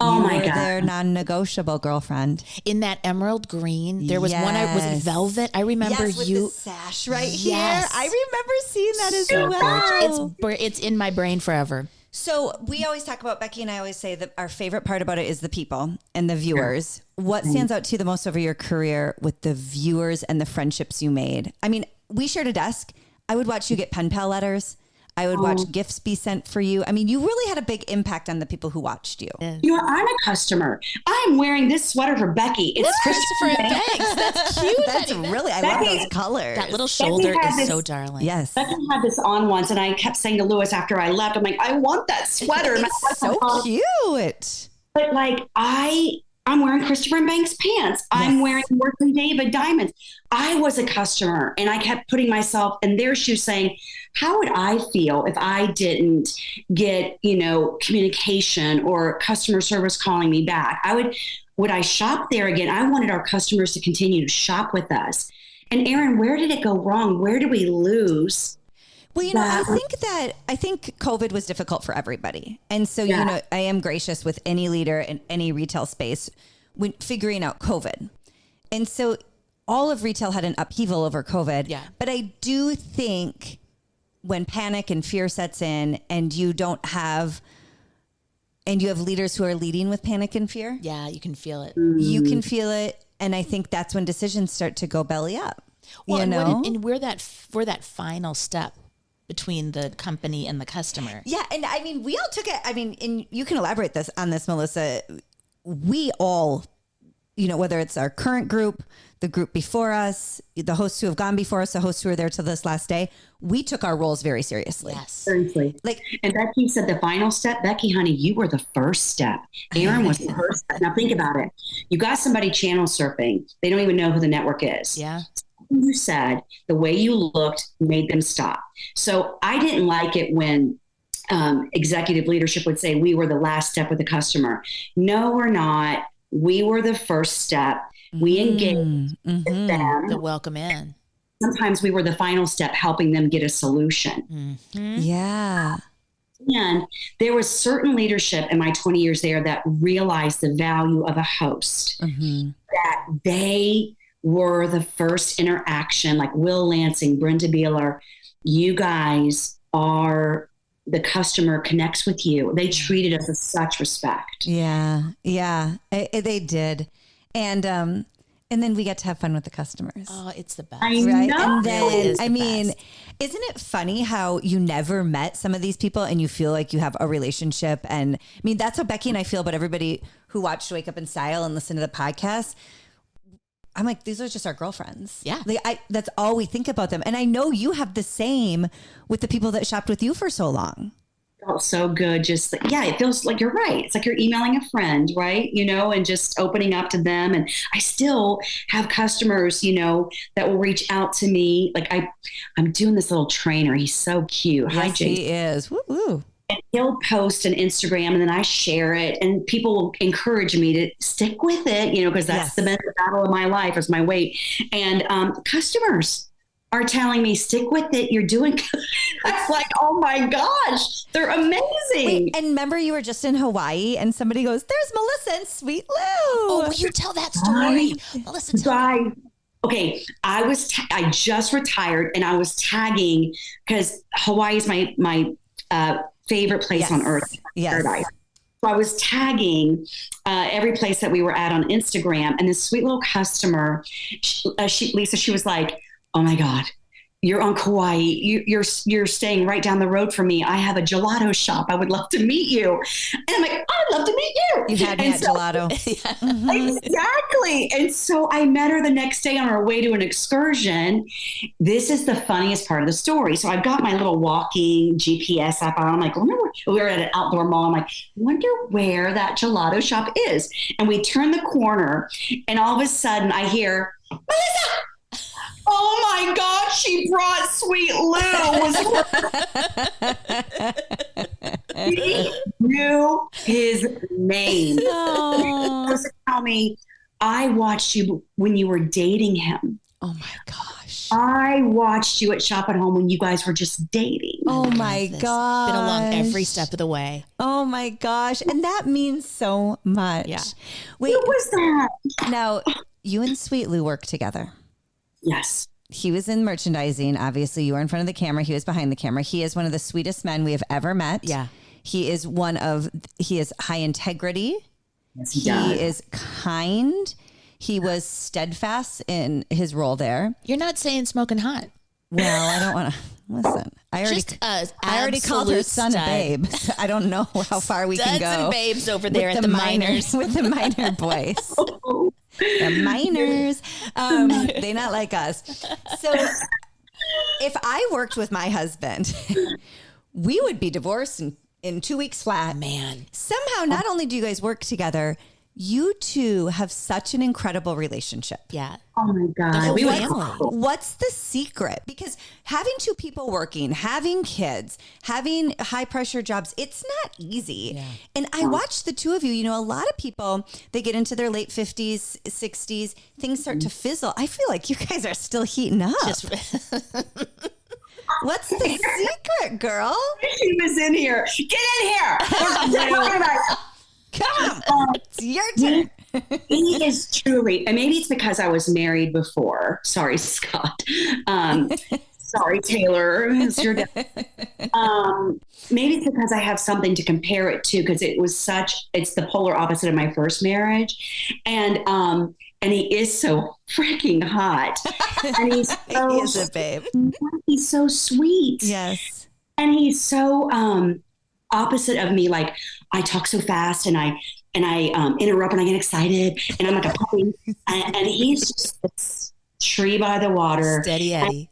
Oh you my were God. their non-negotiable girlfriend. In that emerald green, there was one, was it velvet? I remember with you. the sash right here. Yes. I remember seeing that as So well. it's in my brain forever. So we always talk about, Becky and I always say that our favorite part about it is the people and the viewers. Yeah. What stands out to you the most over your career with the viewers and the friendships you made? I mean, we shared a desk. I would watch you get pen pal letters. I would watch gifts be sent for you. I mean, you really had a big impact on the people who watched you. You know, I'm a customer. I'm wearing this sweater for Becky. It's Christopher Banks. That's cute. That's really, I love those colors. That little shoulder is so darling. Yes. Becky had this on once, and I kept saying to Lewis after I left, I'm like, I want that sweater. It's so cute. But like, I'm wearing Christopher Banks pants. I'm wearing Worth & David diamonds. I was a customer, and I kept putting myself in their shoes saying, how would I feel if I didn't get, communication or customer service calling me back? Would I shop there again? I wanted our customers to continue to shop with us. And Aaron, where did it go wrong? Where did we lose? Well, I think COVID was difficult for everybody. And so, I am gracious with any leader in any retail space when figuring out COVID. And so all of retail had an upheaval over COVID. Yeah. But I do think when panic and fear sets in and you have leaders who are leading with panic and fear. Yeah, you can feel it. You can feel it. And I think that's when decisions start to go belly up. Well, you know? and we're that final step between the company and the customer. Yeah. And I mean, we all took it. I mean, and you can elaborate on this, Melissa. We all, whether it's our current group, the group before us, the hosts who have gone before us, the hosts who are there till this last day, we took our roles very seriously. Yes. Seriously. And Becky said the final step. Becky, honey, you were the first step. Aaron was the first step. Now think about it. You got somebody channel surfing. They don't even know who the network is. Yeah. You said the way you looked made them stop. So I didn't like it when executive leadership would say we were the last step with the customer. No, we're not. We were the first step. We engaged with them. The welcome in. Sometimes we were the final step, helping them get a solution. Yeah. And there was certain leadership in my 20 years there that realized the value of a host, that they were the first interaction, like Will Lansing, Brenda Beeler. You guys are, the customer connects with you. They treated us with such respect. Yeah. Yeah. They did. And then we get to have fun with the customers. Oh, it's the best. I Right. know. And then, It is the isn't it funny how you never met some of these people and you feel like you have a relationship? And I mean, that's how Becky and I feel about everybody who watched Wake Up in Style and listen to the podcast. I'm like, these are just our girlfriends. Yeah. That's all we think about them. And I know you have the same with the people that shopped with you for so long. Felt so good. Just it feels like you're right. It's like you're emailing a friend, right? And just opening up to them. And I still have customers, that will reach out to me. Like I'm doing this little trainer. He's so cute. Hi, Yes, Jason. he is. Woo woo. And he'll post an Instagram and then I share it and people will encourage me to stick with it, because that's the battle of my life is my weight. And customers are telling me, stick with it. You're doing good. It's like, oh my gosh, they're amazing. Wait, and remember you were just in Hawaii and somebody goes, there's Melissa and Sweet Lew. Oh, will you tell that story? Melissa, tell me. Okay, I just retired and I was tagging because Hawaii is my favorite place on earth. Yes. Paradise. So I was tagging every place that we were at on Instagram, and this sweet little customer, Lisa, she was like, "Oh my God, you're on Kauai. You're staying right down the road from me. I have a gelato shop. I would love to meet you." And I'm like, "I'd love to meet you." You had me at gelato. Exactly. And so I met her the next day on our way to an excursion. This is the funniest part of the story. So I've got my little walking GPS app on. I'm like, we were at an outdoor mall. I'm like, wonder where that gelato shop is. And we turn the corner and all of a sudden I hear, "Melissa! Oh my God, she brought Sweet Lew." He knew his name. He was supposed to tell me, "I watched you when you were dating him. Oh my gosh. I watched you at Shop at Home when you guys were just dating." Oh my gosh. Been along every step of the way. Oh my gosh. And that means so much. Yeah. Wait, Who was that? now you and Sweet Lew work together. Yes. He was in merchandising. Obviously, you were in front of the camera. He was behind the camera. He is one of the sweetest men we have ever met. Yeah. He is high integrity. Yes, He is kind. He was steadfast in his role there. You're not saying smoking hot. Well, I don't want to listen. I already called her son a babe. So I don't know how far we can Studs go. and babes over there with at the minors. with the minor boys. The minors. They not like us. So if I worked with my husband, we would be divorced in 2 weeks flat. Man. Somehow, not only do you guys work together, you two have such an incredible relationship. Yeah. Oh my God. whole We were family. What's the secret? Because having two people working, having kids, having high pressure jobs, it's not easy. Yeah. And I watch the two of you, a lot of people, they get into their late 50s, 60s, things start to fizzle. I feel like you guys are still heating up. What's the secret, girl? She was in here. Get in here. Come on. It's your turn. He is truly, and maybe it's because I was married before. Sorry, Scott. Sorry, Taylor. It's your dad. Maybe it's because I have something to compare it to, because it's the polar opposite of my first marriage. And he is so freaking hot. And he's so, He is a babe. he's so sweet. Yes. And he's so opposite of me. Like, I talk so fast and I interrupt and I get excited and I'm like a puppy. And he's just this tree by the water. Steady Eddie.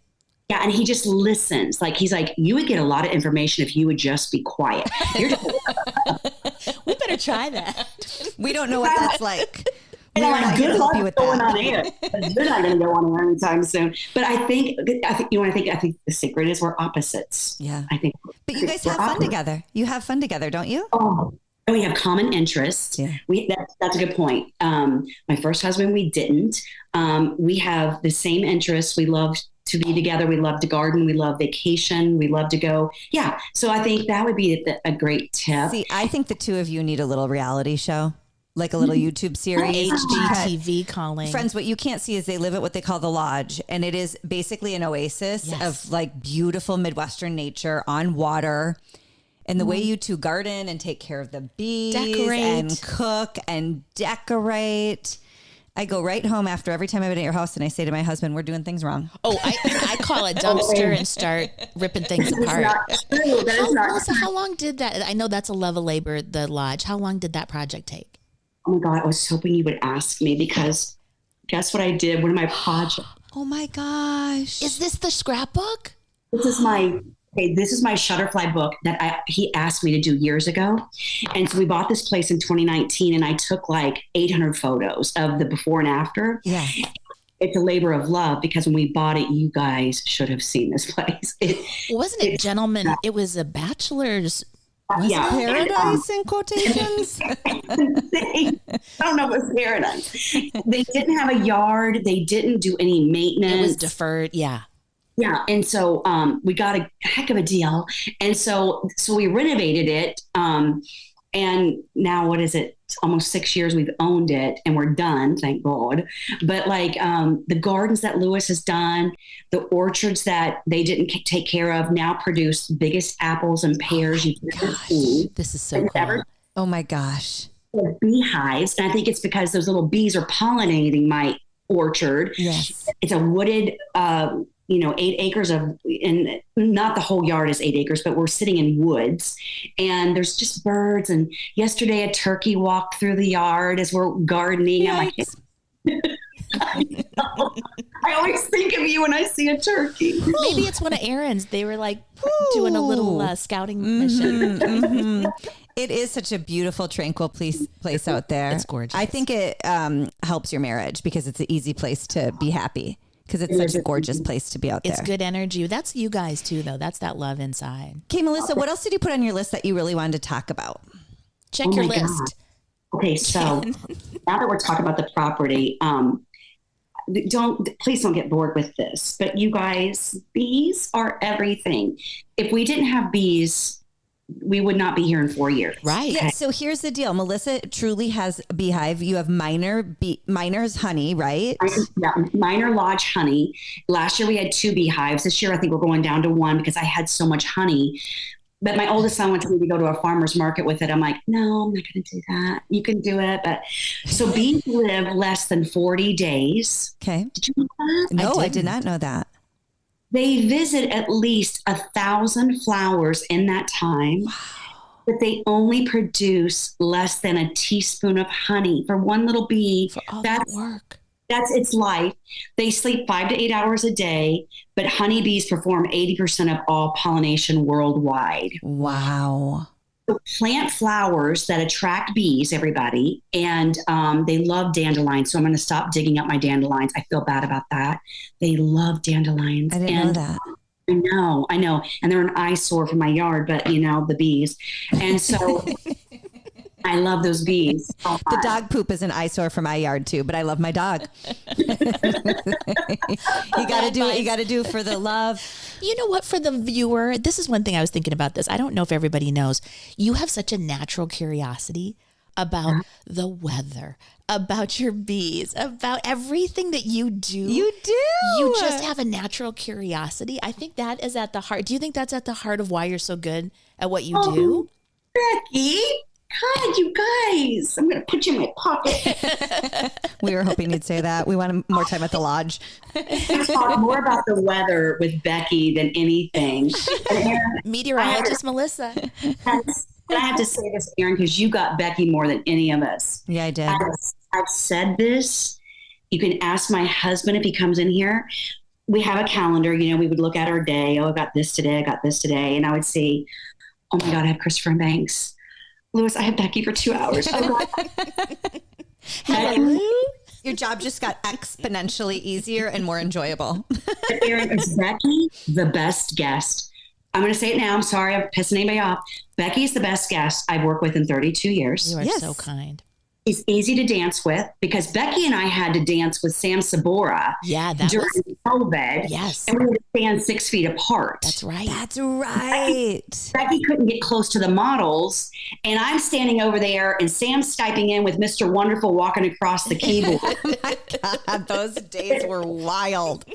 Yeah, and he just listens. Like, he's like, you would get a lot of information if you would just be quiet. You're just, We better try that. We don't know what that's like. and We're I'm not like, going good to help luck you with going that. on air. You're not going to go on air anytime soon. But I think the secret is we're opposites. Yeah. I think. But you guys we're have fun opposites. together. You have fun together, don't you? Oh, and we have common interests. Yeah. That's a good point. My first husband, we didn't. We have the same interests. We love to be together. We love to garden. We love vacation. We love to go. Yeah. So I think that would be a great tip. See, I think the two of you need a little reality show, like a little YouTube series. HGTV calling. Friends, what you can't see is they live at what they call the lodge. And it is basically an oasis Yes. of like beautiful Midwestern nature on water. And the way you two garden and take care of the bees Decorate. and cook and decorate. I go right home after every time I've been at your house and I say to my husband, we're doing things wrong. Oh, I call a dumpster and start ripping things apart. True. That is not Melissa, how long did that? I know that's a level labor, the lodge. How long did that project take? Oh my God. I was hoping you would ask me, because guess what I did? One of my projects. Oh my gosh. Is this the scrapbook? This is my Shutterfly book that he asked me to do years ago. And so we bought this place in 2019 and I took like 800 photos of the before and after. Yeah. It's a labor of love, because when we bought it, you guys should have seen this place. Wasn't it gentlemen? It was a bachelor's. Yeah. Paradise in quotations. I don't know if it was paradise. They didn't have a yard. They didn't do any maintenance. It was deferred. Yeah. Yeah. And so we got a heck of a deal. And so we renovated it. And now, what is it? It's almost 6 years we've owned it and we're done, thank God. But like the gardens that Lewis has done, the orchards that they didn't take care of now produce the biggest apples and pears you've ever seen. This is so cool. Oh my gosh. Beehives. And I think it's because those little bees are pollinating my orchard. Yes. It's a wooded 8 acres of, and not the whole yard is 8 acres, but we're sitting in woods and there's just birds. And yesterday a turkey walked through the yard as we're gardening. Yikes. I'm like, I always think of you when I see a turkey. Maybe it's one of Aaron's. They were like doing a little scouting mission. Mhm. It is such a beautiful, tranquil place out there. It's gorgeous. I think it helps your marriage because it's an easy place to be happy, because it's such a gorgeous place to be out there. It's good energy. That's you guys too, though. That's that love inside. Okay, Melissa, what else did you put on your list that you really wanted to talk about? Check Oh your my list. God. Okay, so now that we're talking about the property, please don't get bored with this, but you guys, bees are everything. If we didn't have bees, we would not be here in 4 years. Right. Yeah, so here's the deal. Melissa truly has a beehive. You have miner's honey, right? Yeah, minor lodge honey. Last year we had 2 beehives. This year I think we're going down to 1 because I had so much honey. But my oldest son wanted me to go to a farmer's market with it. I'm like, no, I'm not going to do that. You can do it. But so bees live less than 40 days. Okay. Did you know that? No, I did didn't. not know that. They visit at least 1,000 flowers in that time. Wow. But they only produce less than a teaspoon of honey for one little bee. For all that work. That's its life. They sleep 5 to 8 hours a day, but honeybees perform 80% of all pollination worldwide. Wow. So plant flowers that attract bees, everybody, and they love dandelions. So I'm going to stop digging up my dandelions. I feel bad about that. They love dandelions. I didn't know that. I know. And they're an eyesore for my yard, but the bees. And so I love those bees. So The dog poop is an eyesore for my yard too, but I love my dog. You got to do what you got to do for the love. You know what, for the viewer, this is one thing I was thinking about this. I don't know if everybody knows. You have such a natural curiosity about the weather, about your bees, about everything that you do. You do. You just have a natural curiosity. I think that is at the heart. Do you think that's at the heart of why you're so good at what you do? Becky, God, you guys, I'm going to put you in my pocket. We were hoping you'd say that. We wanted more time at the lodge. I talk more about the weather with Becky than anything. Meteorologist Melissa. I have to say this, Aaron, because you got Becky more than any of us. Yeah, I did. I've said this. You can ask my husband if he comes in here. We have a calendar. You know, we would look at our day. Oh, I got this today. I got this today. And I would see, oh my God, I have Christopher and Banks. Lewis, I have Becky for 2 hours. Oh God. Hello. Your job just got exponentially easier and more enjoyable. Aaron, is Becky the best guest? I'm going to say it now. I'm sorry I'm pissing anybody off. Becky's the best guest I've worked with in 32 years. You are Yes. so kind. She's easy to dance with because Becky and I had to dance with Sam Sabora Yeah, that during was, COVID. yes, And we had to stand 6 feet apart. that's right. That's right. Becky couldn't get close to the models. And I'm standing over there and Sam's Skyping in with Mr. Wonderful walking across the keyboard. My God, those days were wild.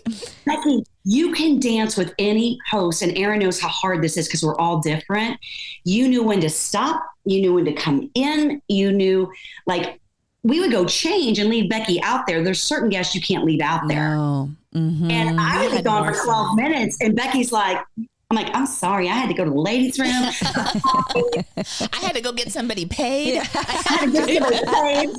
Becky, you can dance with any host, and Aaron knows how hard this is because we're all different. You knew when to stop. You knew when to come in. You knew, like, we would go change and leave Becky out there. There's certain guests you can't leave out there. No. Mm-hmm. And I would be had gone more for 12 minutes, and Becky's like, I'm like, I'm sorry, I had to go to the ladies' room. I had to go get somebody paid. I had to get somebody paid.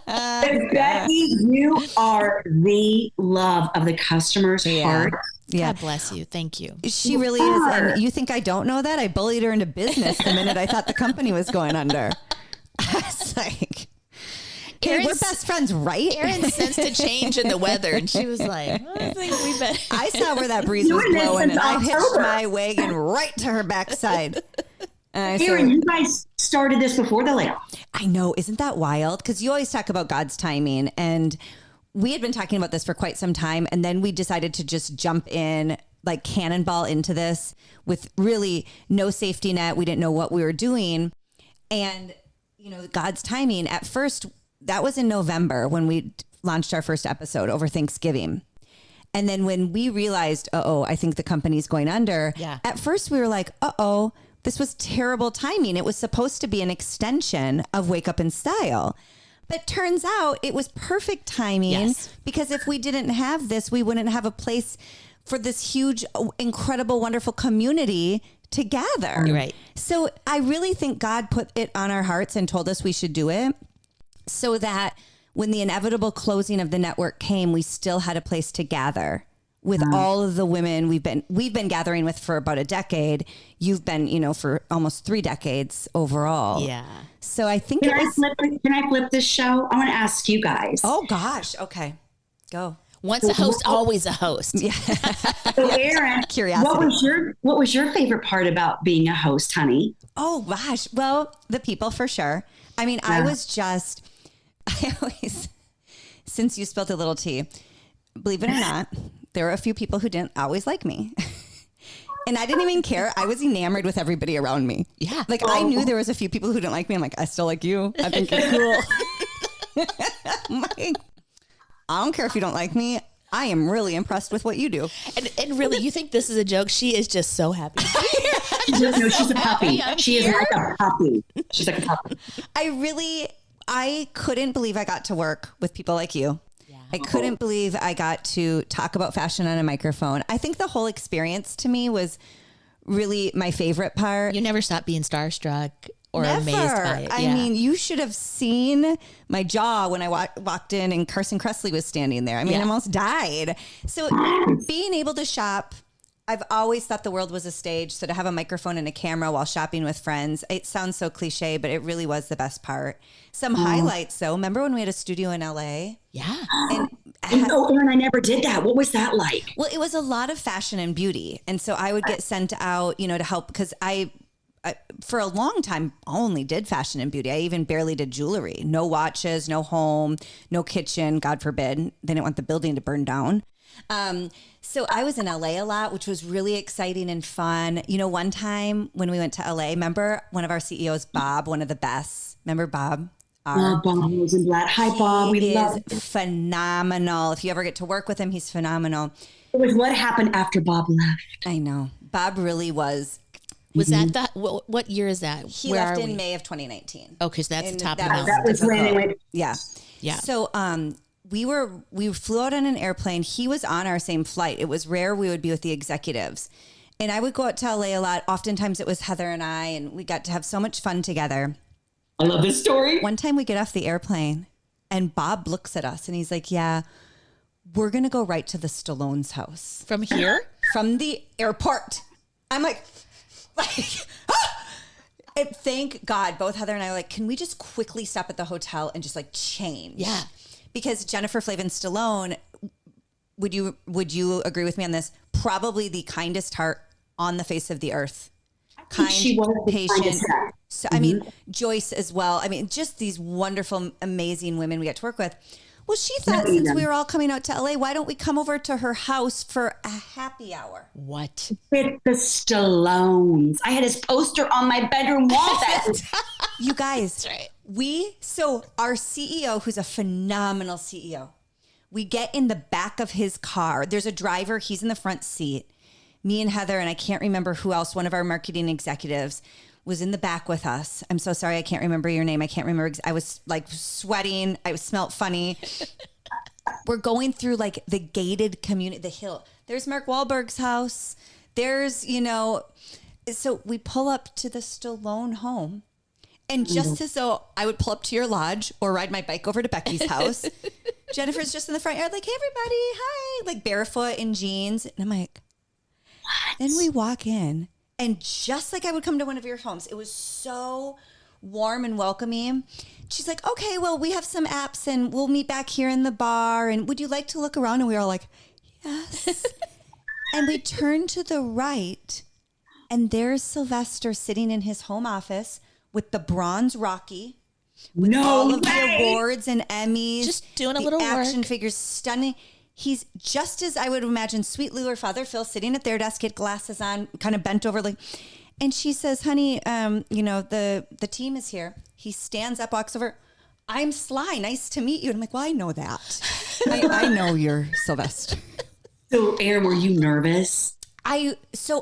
And Becky, you are the love of the customer's heart. Yeah. God bless you. Thank you. She really is. And you think I don't know that? I bullied her into business the minute I thought the company was going under. I was like, hey, we're Aaron's- best friends, right? Erin sensed a change in the weather, and she was like, I think we better. I saw where that breeze was Doing this blowing, and since I hitched October. my wagon right to her backside. And I said, Aaron, you guys started this before the layoff. I know, isn't that wild? Because you always talk about God's timing, and we had been talking about this for quite some time, and then we decided to just jump in, like cannonball into this with really no safety net. We didn't know what we were doing, and you know, God's timing. At first, that was in November when we launched our first episode over Thanksgiving. And then when we realized, I think the company's going under. Yeah. At first we were like, this was terrible timing. It was supposed to be an extension of Wake Up in Style. But turns out it was perfect timing. Yes. Because if we didn't have this, we wouldn't have a place for this huge, incredible, wonderful community to gather. You're right. So I really think God put it on our hearts and told us we should do it so that when the inevitable closing of the network came, we still had a place to gather with all of the women we've been gathering with for about a decade. You've been, for almost 3 decades overall. Yeah. So I think Can I flip this show? I want to ask you guys. Oh gosh. Okay. Go. Once a host, always a host. Yeah. So Aaron, Curiosity. what was your favorite part about being a host, honey? Oh gosh. Well, the people for sure. I mean, I always, since you spilled a little tea, believe it or not, there were a few people who didn't always like me. And I didn't even care. I was enamored with everybody around me. Yeah. Like I knew there was a few people who didn't like me. I'm like, I still like you. I think you're cool. I'm like, I don't care if you don't like me. I am really impressed with what you do. And really, you think this is a joke? She is just so happy. No, she's a puppy. I'm She is here. like a puppy. She's like a puppy. I couldn't believe I got to work with people like you. I couldn't believe I got to talk about fashion on a microphone. I think the whole experience to me was really my favorite part. You never stop being starstruck or Never. amazed by it. I mean, you should have seen my jaw when I walked in and Carson Kressley was standing there. I mean, I almost died. So being able to shop, I've always thought the world was a stage. So to have a microphone and a camera while shopping with friends, it sounds so cliche, but it really was the best part. Some highlights though. Remember when we had a studio in LA? Yeah. And Aaron, I never did that. What was that like? well, it was a lot of fashion and beauty. And so I would get sent out, to help because I for a long time only did fashion and beauty. I even barely did jewelry. No watches, no home, no kitchen, God forbid. They didn't want the building to burn down. So I was in LA a lot, which was really exciting and fun. You know, one time when we went to LA, remember one of our CEOs, Bob, one of the best. Remember Bob? Bob Rosenblatt. Hi, Bob. We love He is phenomenal. If you ever get to work with him, he's phenomenal. It was what happened after Bob left. I know. Bob really was. Was that what year is that? He left in May of 2019. Okay, so that's the top of that the was mountain. That was when it went. Yeah. Yeah. So we flew out on an airplane. He was on our same flight. It was rare we would be with the executives. And I would go out to LA a lot. Oftentimes it was Heather and I, and we got to have so much fun together. I love this story. One time we get off the airplane and Bob looks at us and he's like, yeah, we're going to go right to the Stallone's house. From here? From the airport. I'm like, and thank God, both Heather and I were like, can we just quickly stop at the hotel and just like change? Yeah. Because Jennifer Flavin Stallone, would you agree with me on this? Probably the kindest heart on the face of the earth. Kind, she was patient. So, I mean, Joyce as well. I mean, just these wonderful, amazing women we get to work with. Well, she thought since we were all coming out to LA, why don't we come over to her house for a happy hour? What? With the Stallones. I had his poster on my bedroom wall. You guys, right. So our CEO, who's a phenomenal CEO, we get in the back of his car. There's a driver. He's in the front seat. Me and Heather, and I can't remember who else, one of our marketing executives, was in the back with us. I'm so sorry. I can't remember your name. I can't remember. I was like sweating. I smelled funny. We're going through like the gated community, the hill. There's Mark Wahlberg's house. There's, so we pull up to the Stallone home. And just as though I would pull up to your lodge or ride my bike over to Becky's house, Jennifer's just in the front yard like, hey, everybody, hi, like barefoot in jeans. And I'm like, what? Then we walk in. And just like I would come to one of your homes, it was so warm and welcoming. She's like, okay, well, we have some apps and we'll meet back here in the bar. And would you like to look around? And we were all like, yes. And we turned to the right and there's Sylvester sitting in his home office with the bronze Rocky, with all of the awards and Emmys. Just doing a little action work. figures, stunning. He's just as I would imagine Sweet Lew or Father Phil sitting at their desk, get glasses on, kind of bent over. And she says, honey, the team is here. He stands up, walks over. I'm Sly. Nice to meet you. And I'm like, well, I know that. I know you're Sylvester. So, Erin, were you nervous? I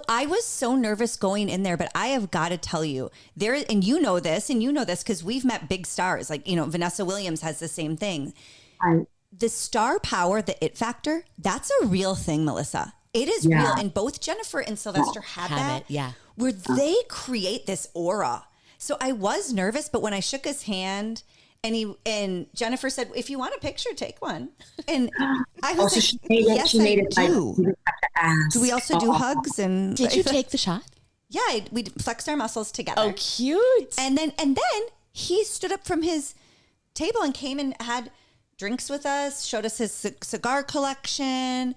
was so nervous going in there, but I have got to tell you and you know this because we've met big stars. Like, Vanessa Williams has the same thing. The star power, the it factor, that's a real thing, Melissa. It is real. And both Jennifer and Sylvester have that. Yeah. Where they create this aura. So I was nervous, but when I shook his hand and Jennifer said, if you want a picture, take one. And I was she made it, yes, she made I it do. Do we also do Oh. hugs? And Did you take the shot? Yeah, we flexed our muscles together. Oh, cute. And then he stood up from his table and came and had drinks with us, showed us his cigar collection.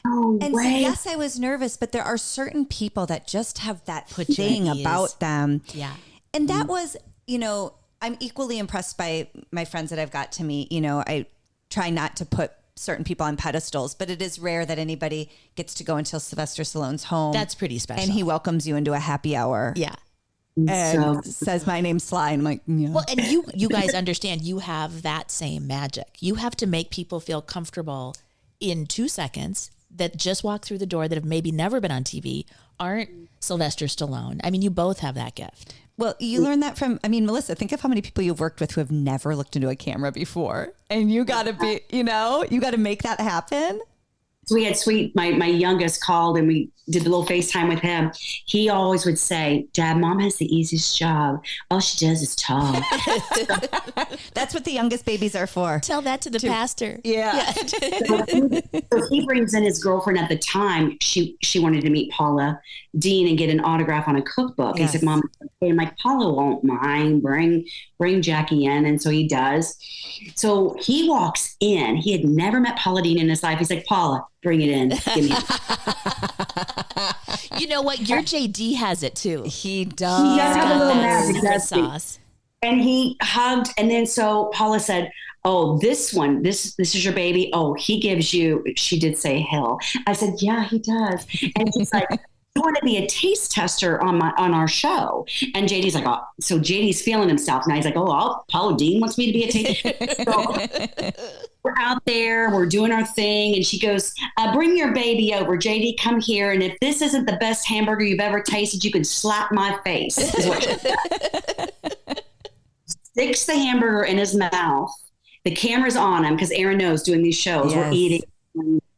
And so, yes, I was nervous, but there are certain people that just have that thing about them. Yeah. And that was, I'm equally impressed by my friends that I've got to meet. I try not to put certain people on pedestals, but it is rare that anybody gets to go until Sylvester Stallone's home. That's pretty special. And he welcomes you into a happy hour. Yeah. And says, my name's Sly. And I'm like, yeah. Well, and you guys understand you have that same magic. You have to make people feel comfortable in 2 seconds that just walk through the door that have maybe never been on TV, aren't Sylvester Stallone. I mean, you both have that gift. Well, you learn that from, Melissa, think of how many people you've worked with who have never looked into a camera before. And you got to be, you got to make that happen. So we had Sweet, my youngest called and we did the little FaceTime with him. He always would say, Dad, Mom has the easiest job. All she does is talk. That's what the youngest babies are for. Tell that to the pastor. Yeah. So he brings in his girlfriend at the time. She wanted to meet Paula Dean and get an autograph on a cookbook. Yes. He said, Mom, okay. I'm like, Paula won't mind. Bring Jackie in. And so he does. So he walks in. He had never met Paula Dean in his life. He's like, Paula, bring it in. Give me You know what? Your JD has it too. He does. He does have a little That magic, secret doesn't he? sauce. And he hugged. And then so Paula said, oh, this one, this is your baby. Oh, he gives you, she did say Hill. I said, yeah, he does. And she's like, you want to be a taste tester on our show. And JD's like, oh, so JD's feeling himself. And he's like, oh, Paula Dean wants me to be a taste tester. So we're out there, we're doing our thing. And she goes, bring your baby over. JD, come here. And if this isn't the best hamburger you've ever tasted, you can slap my face. Is what she said. Sticks the hamburger in his mouth. The camera's on him because Aaron knows doing these shows. Yes. We're eating.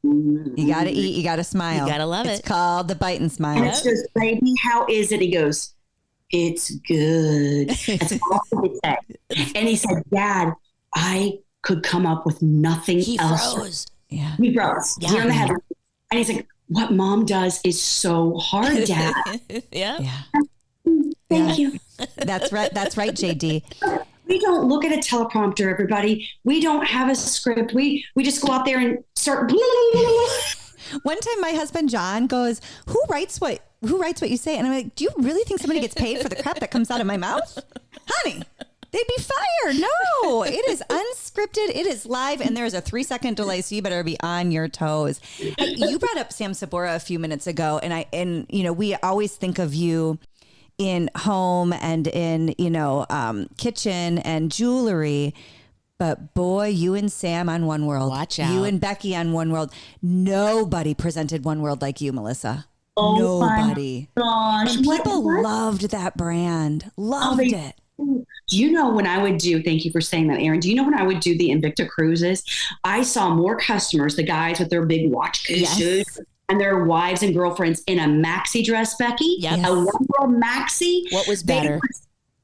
You got to eat. You got to smile. You got to love it. It's called the bite and smile. And it's just, baby, how is it? He goes, it's good. That's all he said. And he said, Dad, I could come up with nothing else. Froze. Yeah. He froze. Yeah. Deer in the head. And he's like, what Mom does is so hard, Dad. Yeah. Thank you. That's right. That's right, JD. We don't look at a teleprompter, everybody. We don't have a script. We just go out there and start. One time my husband John goes, who writes what you say? And I'm like, do you really think somebody gets paid for the crap that comes out of my mouth? Honey, they'd be fired. No, it is unscripted. It is live. And there is a 3-second delay. So you better be on your toes. Hey, you brought up Sam Sabora a few minutes ago. And we always think of you in home and in, kitchen and jewelry. But boy, you and Sam on One World. Watch out. You and Becky on One World. Nobody presented One World like you, Melissa. Oh, Nobody. Gosh. And people loved that brand. Loved it. Do you know when I would do, thank you for saying that, Aaron. Do you know when I would do the Invicta cruises, I saw more customers, the guys with their big watch cases and their wives and girlfriends in a maxi dress, Becky, Yep. a One World maxi. What was They better? were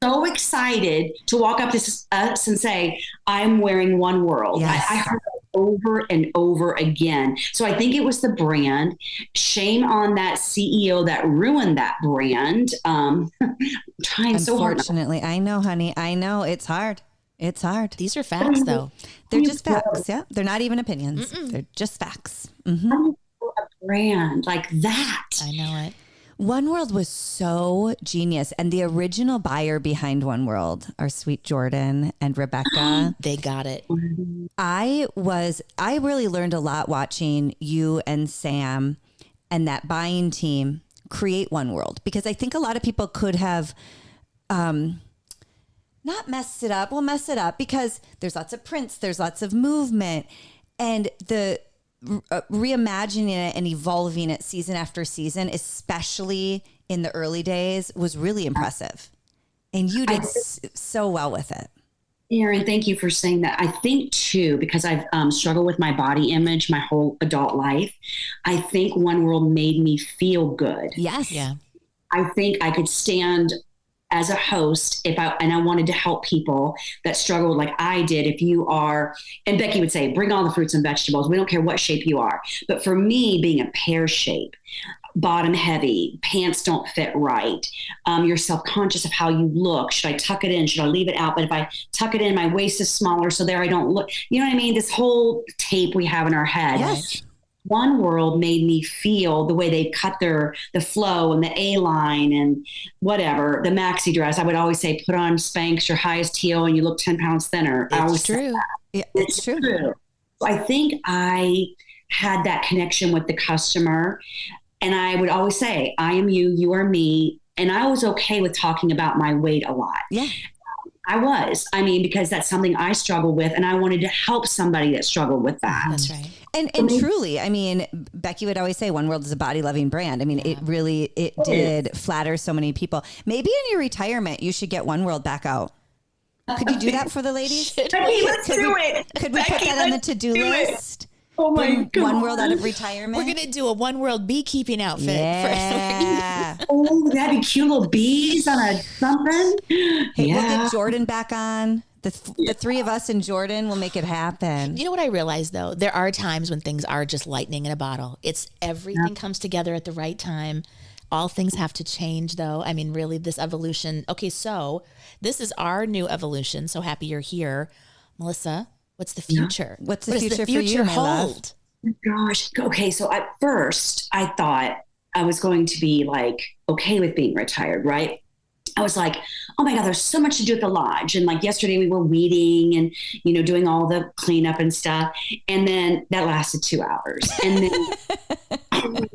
so excited to walk up to us and say, I'm wearing One World. Yes. I heard it over and over again. So I think it was the brand. Shame on that CEO that ruined that brand. Trying so hard. Unfortunately, I know, honey. I know. It's hard. It's hard. These are facts, though. They're just facts. Yeah. They're not even opinions. They're just facts. Mm-hmm. A brand like that. I know it. One World was so genius. And the original buyer behind One World are Sweet Jordan and Rebecca. They got it. I really learned a lot watching you and Sam and that buying team create One World, because I think a lot of people could have not messed it up. We'll mess it up because there's lots of prints, there's lots of movement, and the reimagining it and evolving it season after season, especially in the early days, was really impressive. And you did so well with it. Erin, thank you for saying that. I think too, because I've struggled with my body image my whole adult life, I think One World made me feel good. Yes. Yeah. I think I could stand as a host and I wanted to help people that struggled like I did. If you are, and Becky would say, bring all the fruits and vegetables. We don't care what shape you are. But for me, being a pear shape, bottom heavy, pants don't fit right. You're self-conscious of how you look. Should I tuck it in? Should I leave it out? But if I tuck it in, my waist is smaller. So there I don't look, you know what I mean? This whole tape we have in our head. Yes. One World made me feel the way they cut the flow and the A-line and whatever, the maxi dress. I would always say, put on Spanx, your highest heel, and you look 10 pounds thinner. It's true. Yeah, it's true. So I think I had that connection with the customer. And I would always say, I am you, you are me. And I was okay with talking about my weight a lot. Yeah. Because that's something I struggle with, and I wanted to help somebody that struggled with that. That's right. And truly, I mean, Becky would always say One World is a body loving brand. I mean, it did flatter so many people. Maybe in your retirement, you should get One World back out. Could you do that for the ladies? Becky, let's do it. Could we put that on the to-do list? Oh my God. One World out of retirement. We're going to do a One World beekeeping outfit. Yeah. Oh, that'd be cute little bees on a something. Hey, we'll get Jordan back on. The three of us and Jordan will make it happen. You know what I realized, though? There are times when things are just lightning in a bottle. It's everything comes together at the right time. All things have to change, though. I mean, really, this evolution. Okay, so this is our new evolution. So happy you're here. Melissa, what's the future? What's the What future does for you, my love? hold? Oh my gosh. Okay. So at first I thought I was going to be like, okay with being retired, right? I was like, oh my God, there's so much to do at the lodge. And like yesterday we were weeding and, doing all the cleanup and stuff. And then that lasted 2 hours. And then, and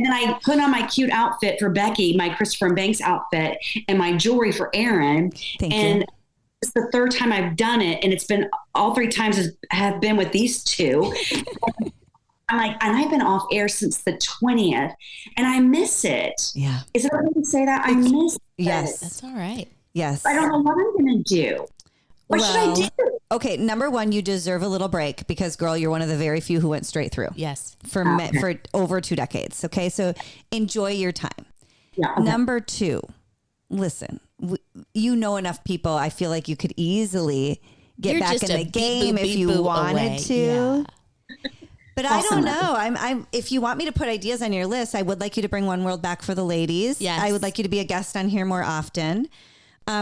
then I put on my cute outfit for Becky, my Christopher and Banks outfit, and my jewelry for Aaron. Thank and you. It's the third time I've done it. And it's been all 3 times have been with these two. I'm like, and I've been off air since the 20th and I miss it. Yeah. Is it okay to say that? I miss Yes. it. That's all right. Yes. I don't know what I'm going to do. What should I do? Okay. Number one, you deserve a little break because, girl, you're one of the very few who went straight through. Yes. For over 2 decades. Okay. So enjoy your time. Yeah, okay. Number two, listen, enough people. I feel like you could easily get You're back just in the a game beep, if you boop wanted away. to. Yeah. But I don't know. I'm. If you want me to put ideas on your list, I would like you to bring One World back for the ladies. Yes. I would like you to be a guest on here more often.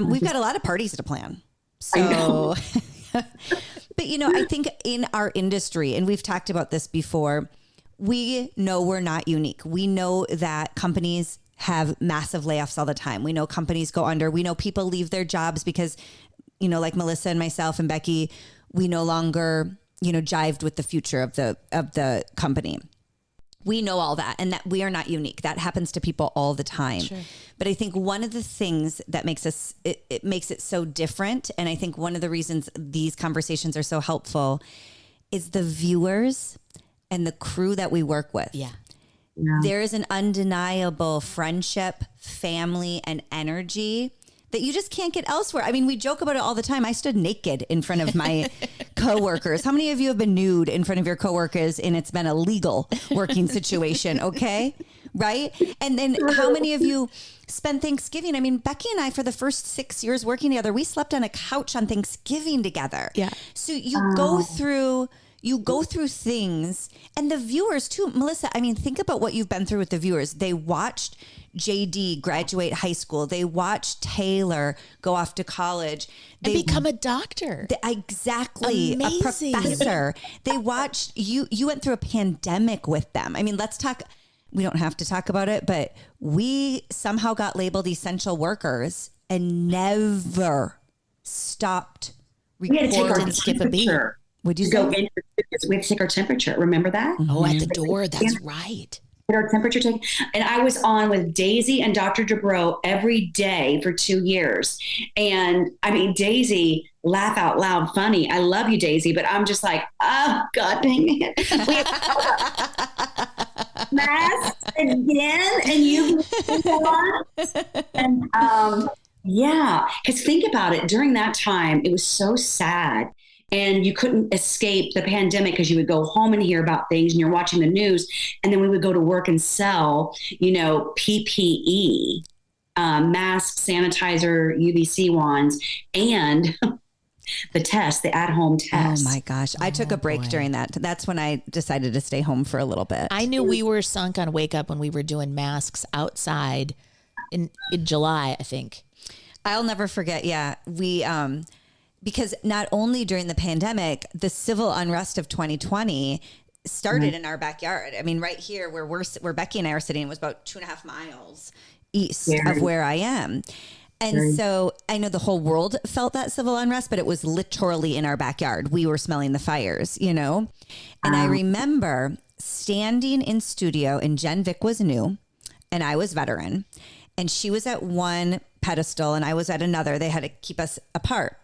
We've got a lot of parties to plan. So, but I think in our industry, and we've talked about this before, we know we're not unique. We know that companies have massive layoffs all the time. We know companies go under. We know people leave their jobs because, like Melissa and myself and Becky, we no longer jived with the future of the company. We know all that, and that we are not unique. That happens to people all the time. Sure. But I think one of the things that makes us, it makes it so different. And I think one of the reasons these conversations are so helpful is the viewers and the crew that we work with. Yeah. There is an undeniable friendship, family, and energy that you just can't get elsewhere. I mean, we joke about it all the time. I stood naked in front of my coworkers. How many of you have been nude in front of your coworkers and it's been a legal working situation? Okay. Right. And then how many of you spend Thanksgiving? I mean, Becky and I, for the first 6 years working together, we slept on a couch on Thanksgiving together. Yeah. So you go through things, and the viewers too. Melissa, I mean, think about what you've been through with the viewers. They watched JD graduate high school. They watched Taylor go off to college. They become a doctor. Exactly. Amazing. A professor. They watched you went through a pandemic with them. I mean, let's talk. We don't have to talk about it, but we somehow got labeled essential workers and never stopped recording. We had to take our Didn't skip a beat. temperature. Would you to say? go in? We had to take our temperature. Remember that? Oh, at the door. That's right. Get our temperature taken. And I was on with Daisy and Dr. Dubrow every day for 2 years. And I mean, Daisy, laugh out loud funny. I love you, Daisy, but I'm just like, oh, God dang it. We have masks again, and you and yeah, because think about it. During that time, it was so sad. And you couldn't escape the pandemic because you would go home and hear about things and you're watching the news. And then we would go to work and sell, PPE, masks, sanitizer, UVC wands, and the test, the at-home test. Oh my gosh. I took a break during that. That's when I decided to stay home for a little bit. I knew we were sunk on Wake Up when we were doing masks outside in July, I think. I'll never forget. Yeah. We, because not only during the pandemic, the civil unrest of 2020 started in our backyard. I mean, right here where Becky and I are sitting was about 2.5 miles east of where I am. And so I know the whole world felt that civil unrest, but it was literally in our backyard. We were smelling the fires, And I remember standing in studio, and Jen Vick was new and I was veteran, and she was at one pedestal and I was at another. They had to keep us apart.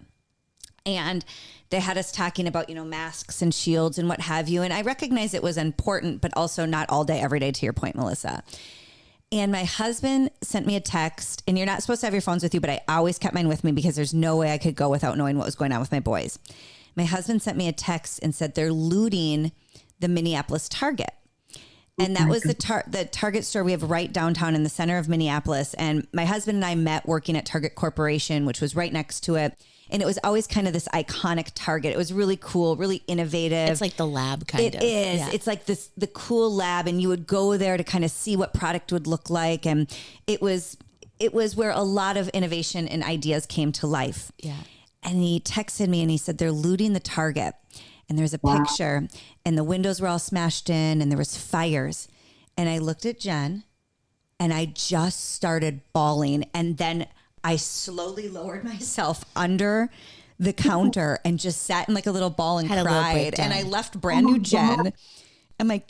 And they had us talking about, masks and shields and what have you. And I recognize it was important, but also not all day, every day, to your point, Melissa. And my husband sent me a text, and you're not supposed to have your phones with you, but I always kept mine with me because there's no way I could go without knowing what was going on with my boys. My husband sent me a text and said they're looting the Minneapolis Target. And that was the Target store we have right downtown in the center of Minneapolis. And my husband and I met working at Target Corporation, which was right next to it. And it was always kind of this iconic Target. It was really cool, really innovative. It's like the lab kind of. It is. Yeah. It's like the cool lab, and you would go there to kind of see what product would look like. And it was where a lot of innovation and ideas came to life. Yeah. And he texted me and he said, they're looting the Target. And there's a picture, and the windows were all smashed in, and there was fires. And I looked at Jen, and I just started bawling. And then I slowly lowered myself under the counter and just sat in like a little ball and Had a little cried. breakdown. And I left brand new Jen. I'm like,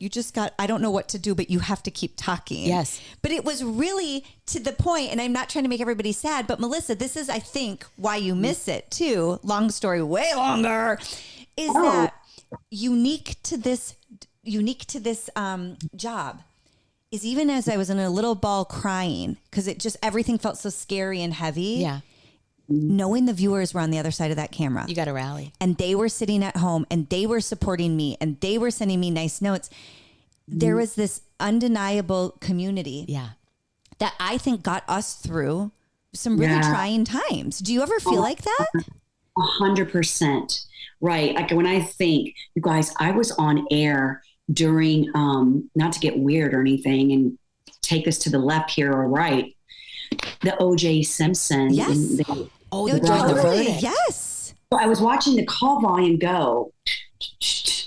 I don't know what to do, but you have to keep talking. Yes. But it was really to the point, and I'm not trying to make everybody sad, but Melissa, this is, I think, why you miss it too. Long story, way longer, is that unique to this job is even as I was in a little ball crying, because everything felt so scary and heavy. Yeah. Knowing the viewers were on the other side of that camera. You got to rally. And they were sitting at home and they were supporting me and they were sending me nice notes. There was this undeniable community that I think got us through some really trying times. Do you ever feel like that? 100%. Right. Like when I think, you guys, I was on air during, not to get weird or anything and take this to the left here or right, the O.J. Simpson. Yes. The verdict. Yes. So I was watching the call volume go,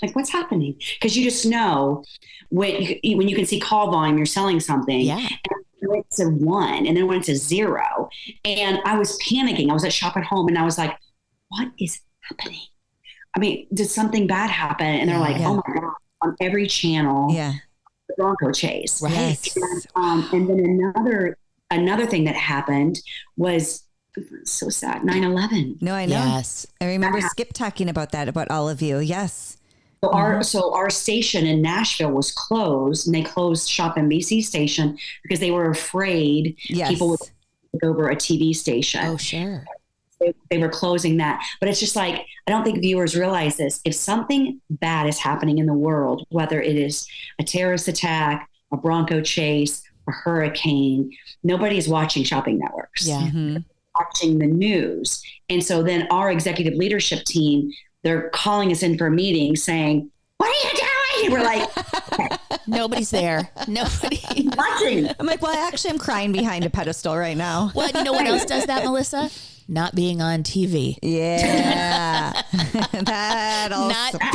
like, what's happening? Because you just know when you can see call volume, you're selling something. Yeah. And it went to 1 and then it went to 0. And I was panicking. I was at shop at home and I was like, what is happening? I mean, did something bad happen? And they're like, oh my God, on every channel, the Bronco chase. Right. And then another thing that happened was so sad. 9/11. No, I know. Yes. I remember Skip talking about that, about all of you. Yes. So our station in Nashville was closed, and they closed Shop NBC station because they were afraid people would take over a TV station. Oh, sure. They were closing that. But it's just like, I don't think viewers realize this. If something bad is happening in the world, whether it is a terrorist attack, a Bronco chase, a hurricane, nobody is watching shopping networks. Yeah. Mm-hmm. Watching the news. And so then our executive leadership team, they're calling us in for a meeting saying, what are you doing? And we're like, Nobody's there. Nobody watching. I'm like, well, actually, I'm crying behind a pedestal right now. Well, you know what else does that, Melissa? Not being on TV. Yeah. That also. Not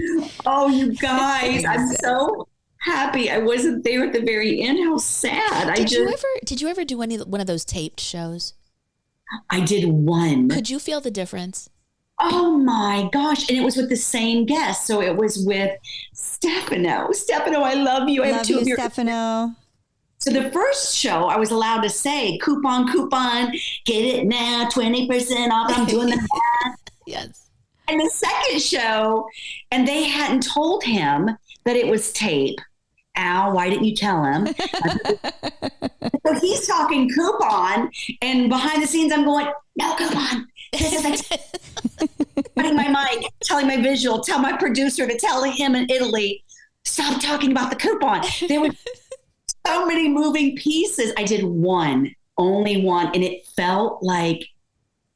being. Oh, you guys, I'm so happy I wasn't there at the very end. How sad. Did you ever do one of those taped shows? I did one. Could you feel the difference? Oh my gosh. And it was with the same guest. So it was with Stefano. Stefano, I love you. I have Love two you, of your. Stefano. So the first show I was allowed to say coupon, get it now, 20% off. I'm doing that. Yes. And the second show, and they hadn't told him that it was tape. Al, why didn't you tell him? So he's talking coupon, and behind the scenes I'm going, no coupon. This is putting my mic, telling my visual, tell my producer to tell him in Italy, stop talking about the coupon. There were so many moving pieces. I did only one, and it felt like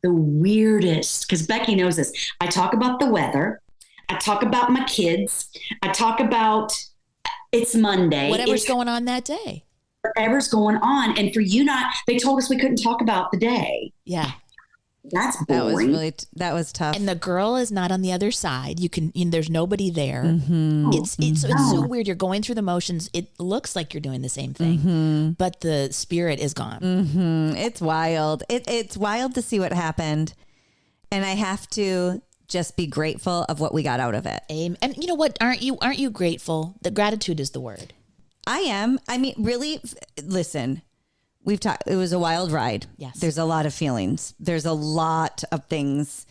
the weirdest, because Becky knows this. I talk about the weather. I talk about my kids. I talk about it's Monday. Whatever's going on that day. Whatever's going on. And for you they told us we couldn't talk about the day. Yeah. That's boring. That was tough. And the girl is not on the other side. There's nobody there. Mm-hmm. It's so weird. You're going through the motions. It looks like you're doing the same thing, but the spirit is gone. Mm-hmm. It's wild. It's wild to see what happened. And I have to just be grateful of what we got out of it. And you know what? Aren't you grateful? The gratitude is the word. I am. I mean, really, listen, we've talked, it was a wild ride. Yes. There's a lot of feelings. There's a lot of things.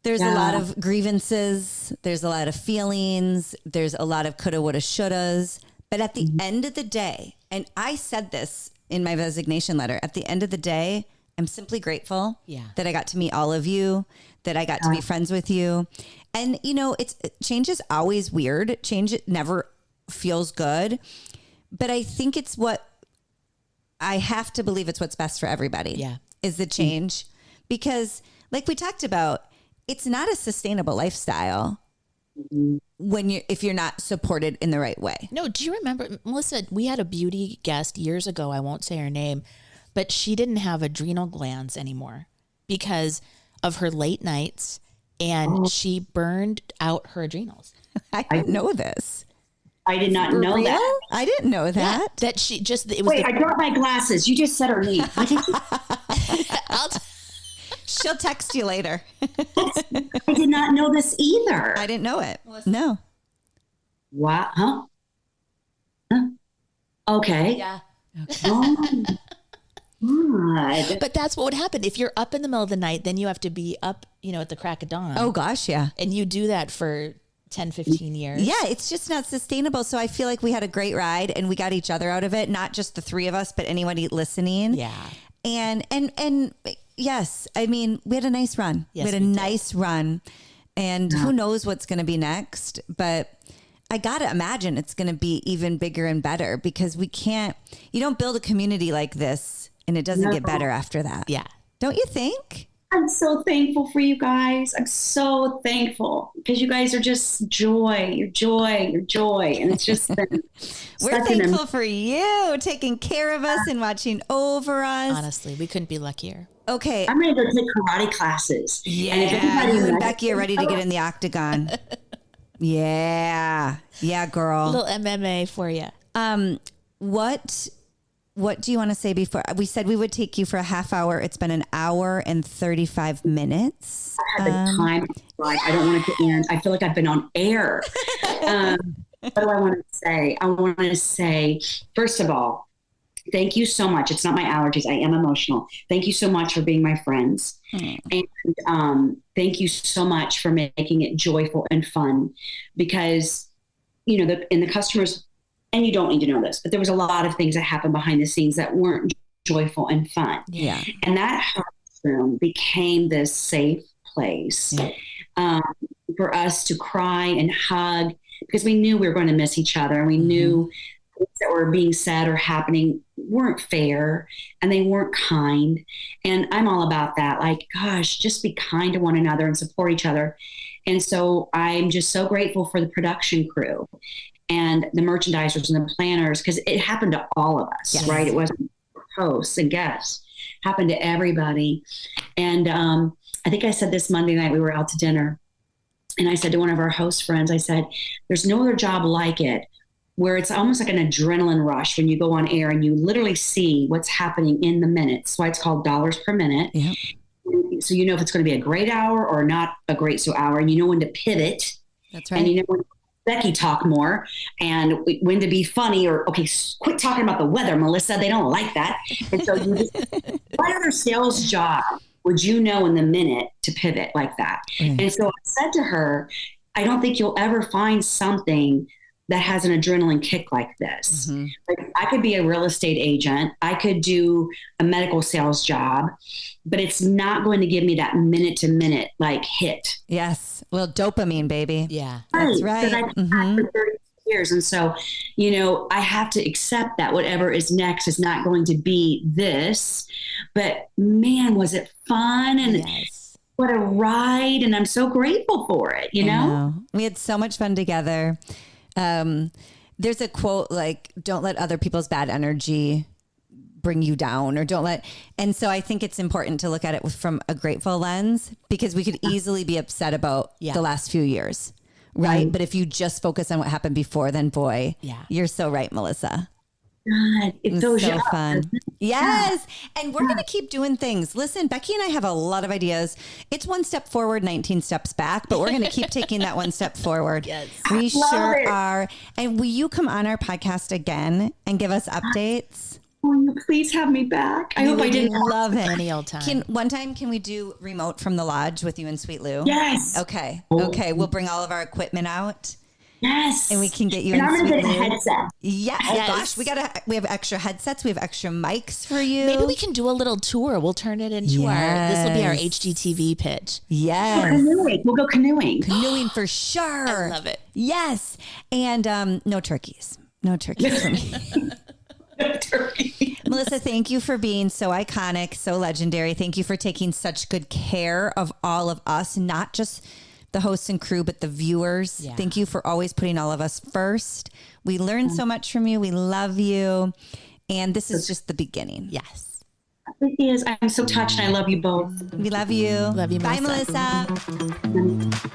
There's a lot of grievances. There's a lot of feelings. There's a lot of coulda, woulda, shouldas. But at the end of the day, and I said this in my resignation letter, at the end of the day, I'm simply grateful that I got to meet all of you, that I got to be friends with you. And, change is always weird. Change never feels good. But I think I have to believe it's what's best for everybody is the change. Because like we talked about, it's not a sustainable lifestyle if you're not supported in the right way. No, do you remember, Melissa, we had a beauty guest years ago. I won't say her name, but she didn't have adrenal glands anymore because of her late nights, and she burned out her adrenals. I didn't know this. I did not For know real? that. I didn't know that. That she just, it was Wait, I dropped my glasses. You just said her name. I think She'll text you later. I did not know this either. I didn't know it. No. Wow. Huh? Okay. yeah. Oh, God. But that's what would happen. If you're up in the middle of the night, then you have to be up, at the crack of dawn. Oh gosh, yeah. And you do that for 10, 15 years. Yeah, it's just not sustainable. So I feel like we had a great ride and we got each other out of it. Not just the three of us, but anybody listening. Yeah. And yes, I mean, we had a nice run. Yes, we had a nice run. And who knows what's going to be next, but I got to imagine it's going to be even bigger and better because you don't build a community like this and it doesn't get better after that. Yeah. Don't you think? I'm so thankful for you guys. I'm so thankful because you guys are just joy. You're joy. You're joy. And it's just been We're thankful for you taking care of us and watching over us. Honestly, we couldn't be luckier. Okay. I'm going to go take karate classes. Yeah. And if anybody You and Becky are ready to get in the octagon. Yeah. Yeah, girl. A little MMA for you. What do you want to say before? We said we would take you for a half hour. It's been an hour and 35 minutes. I had the time. Like, I don't want it to end. I feel like I've been on air. What do I want to say? I want to say, first of all, thank you so much. It's not my allergies. I am emotional. Thank you so much for being my friends. And thank you so much for making it joyful and fun because, in the customers, and you don't need to know this, but there was a lot of things that happened behind the scenes that weren't joyful and fun. Yeah. And that house room became this safe place for us to cry and hug because we knew we were going to miss each other. And we knew things that were being said or happening weren't fair and they weren't kind. And I'm all about that. Like, gosh, just be kind to one another and support each other. And so I'm just so grateful for the production crew and the merchandisers and the planners, because it happened to all of us, right? It wasn't hosts and guests. It happened to everybody. And I think I said this Monday night, we were out to dinner, and I said to one of our host friends, I said, there's no other job like it, where it's almost like an adrenaline rush when you go on air and you literally see what's happening in the minutes. That's why it's called dollars per minute. Yeah. So you know if it's going to be a great hour or not a great hour, and you know when to pivot. That's right. And you know when Becky talk more and when to be funny or, okay, quit talking about the weather, Melissa. They don't like that. And so what other sales job would you know in the minute to pivot like that? And so I said to her, I don't think you'll ever find something that has an adrenaline kick like this. Like, I could be a real estate agent. I could do a medical sales job, but it's not going to give me that minute to minute like hit. Yes. Well, dopamine, baby. Yeah. That's right. That I've had for 30 years. And so, I have to accept that whatever is next is not going to be this, but man, was it fun and what a ride. And I'm so grateful for it. I know? We had so much fun together. There's a quote like, don't let other people's bad energy bring you down, or and so I think it's important to look at it from a grateful lens, because we could easily be upset about the last few years. Right. But if you just focus on what happened before, then boy, you're so right, Melissa. God, it feels so fun. Yes. And we're going to keep doing things. Listen, Becky and I have a lot of ideas. It's 1 step forward, 19 steps back, but we're going to keep taking that 1 step forward. Yes. We sure are. And will you come on our podcast again and give us updates? Will you please have me back? I hope I didn't love it. Any old time. One time, can we do remote from the lodge with you and Sweet Lew? Yes. Okay. Okay. We'll bring all of our equipment out. Yes. And we can get you and in I'm going to Sweet get a Lew. headset. Yeah. Oh gosh, we have extra headsets. We have extra mics for you. Maybe we can do a little tour. We'll turn it into this will be our HGTV pitch. Yes. Canoeing. We'll go canoeing. Canoeing for sure. I love it. Yes. And no turkeys. No turkeys for me. Turkey. Melissa, thank you for being so iconic, so legendary. Thank you for taking such good care of all of us, not just the hosts and crew, but the viewers. Yeah. Thank you for always putting all of us first. We learned so much from you. We love you. And this is just the beginning. Yes. It is. I'm so touched. I love you both. We love you. Love you, Bye, Melissa. Melissa.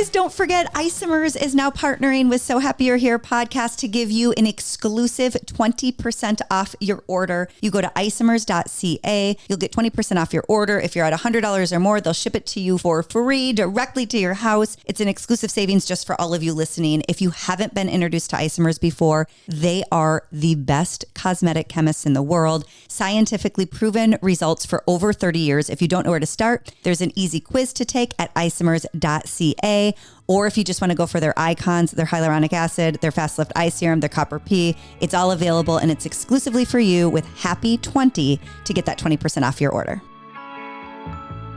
guys, don't forget, Isomers is now partnering with So Happy You're Here podcast to give you an exclusive 20% off your order. You go to isomers.ca. You'll get 20% off your order. If you're at $100 or more, they'll ship it to you for free directly to your house. It's an exclusive savings just for all of you listening. If you haven't been introduced to Isomers before, they are the best cosmetic chemists in the world. Scientifically proven results for over 30 years. If you don't know where to start, there's an easy quiz to take at isomers.ca. Or if you just want to go for their icons, their hyaluronic acid, their fast lift eye serum, their copper P, it's all available and it's exclusively for you with Happy20 to get that 20% off your order.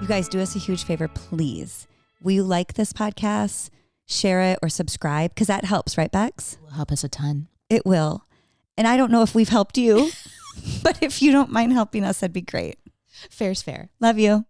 You guys, do us a huge favor, please. Will you like this podcast, share it, or subscribe? Because that helps, right, Bex? It will help us a ton. It will. And I don't know if we've helped you, but if you don't mind helping us, that'd be great. Fair's fair. Love you.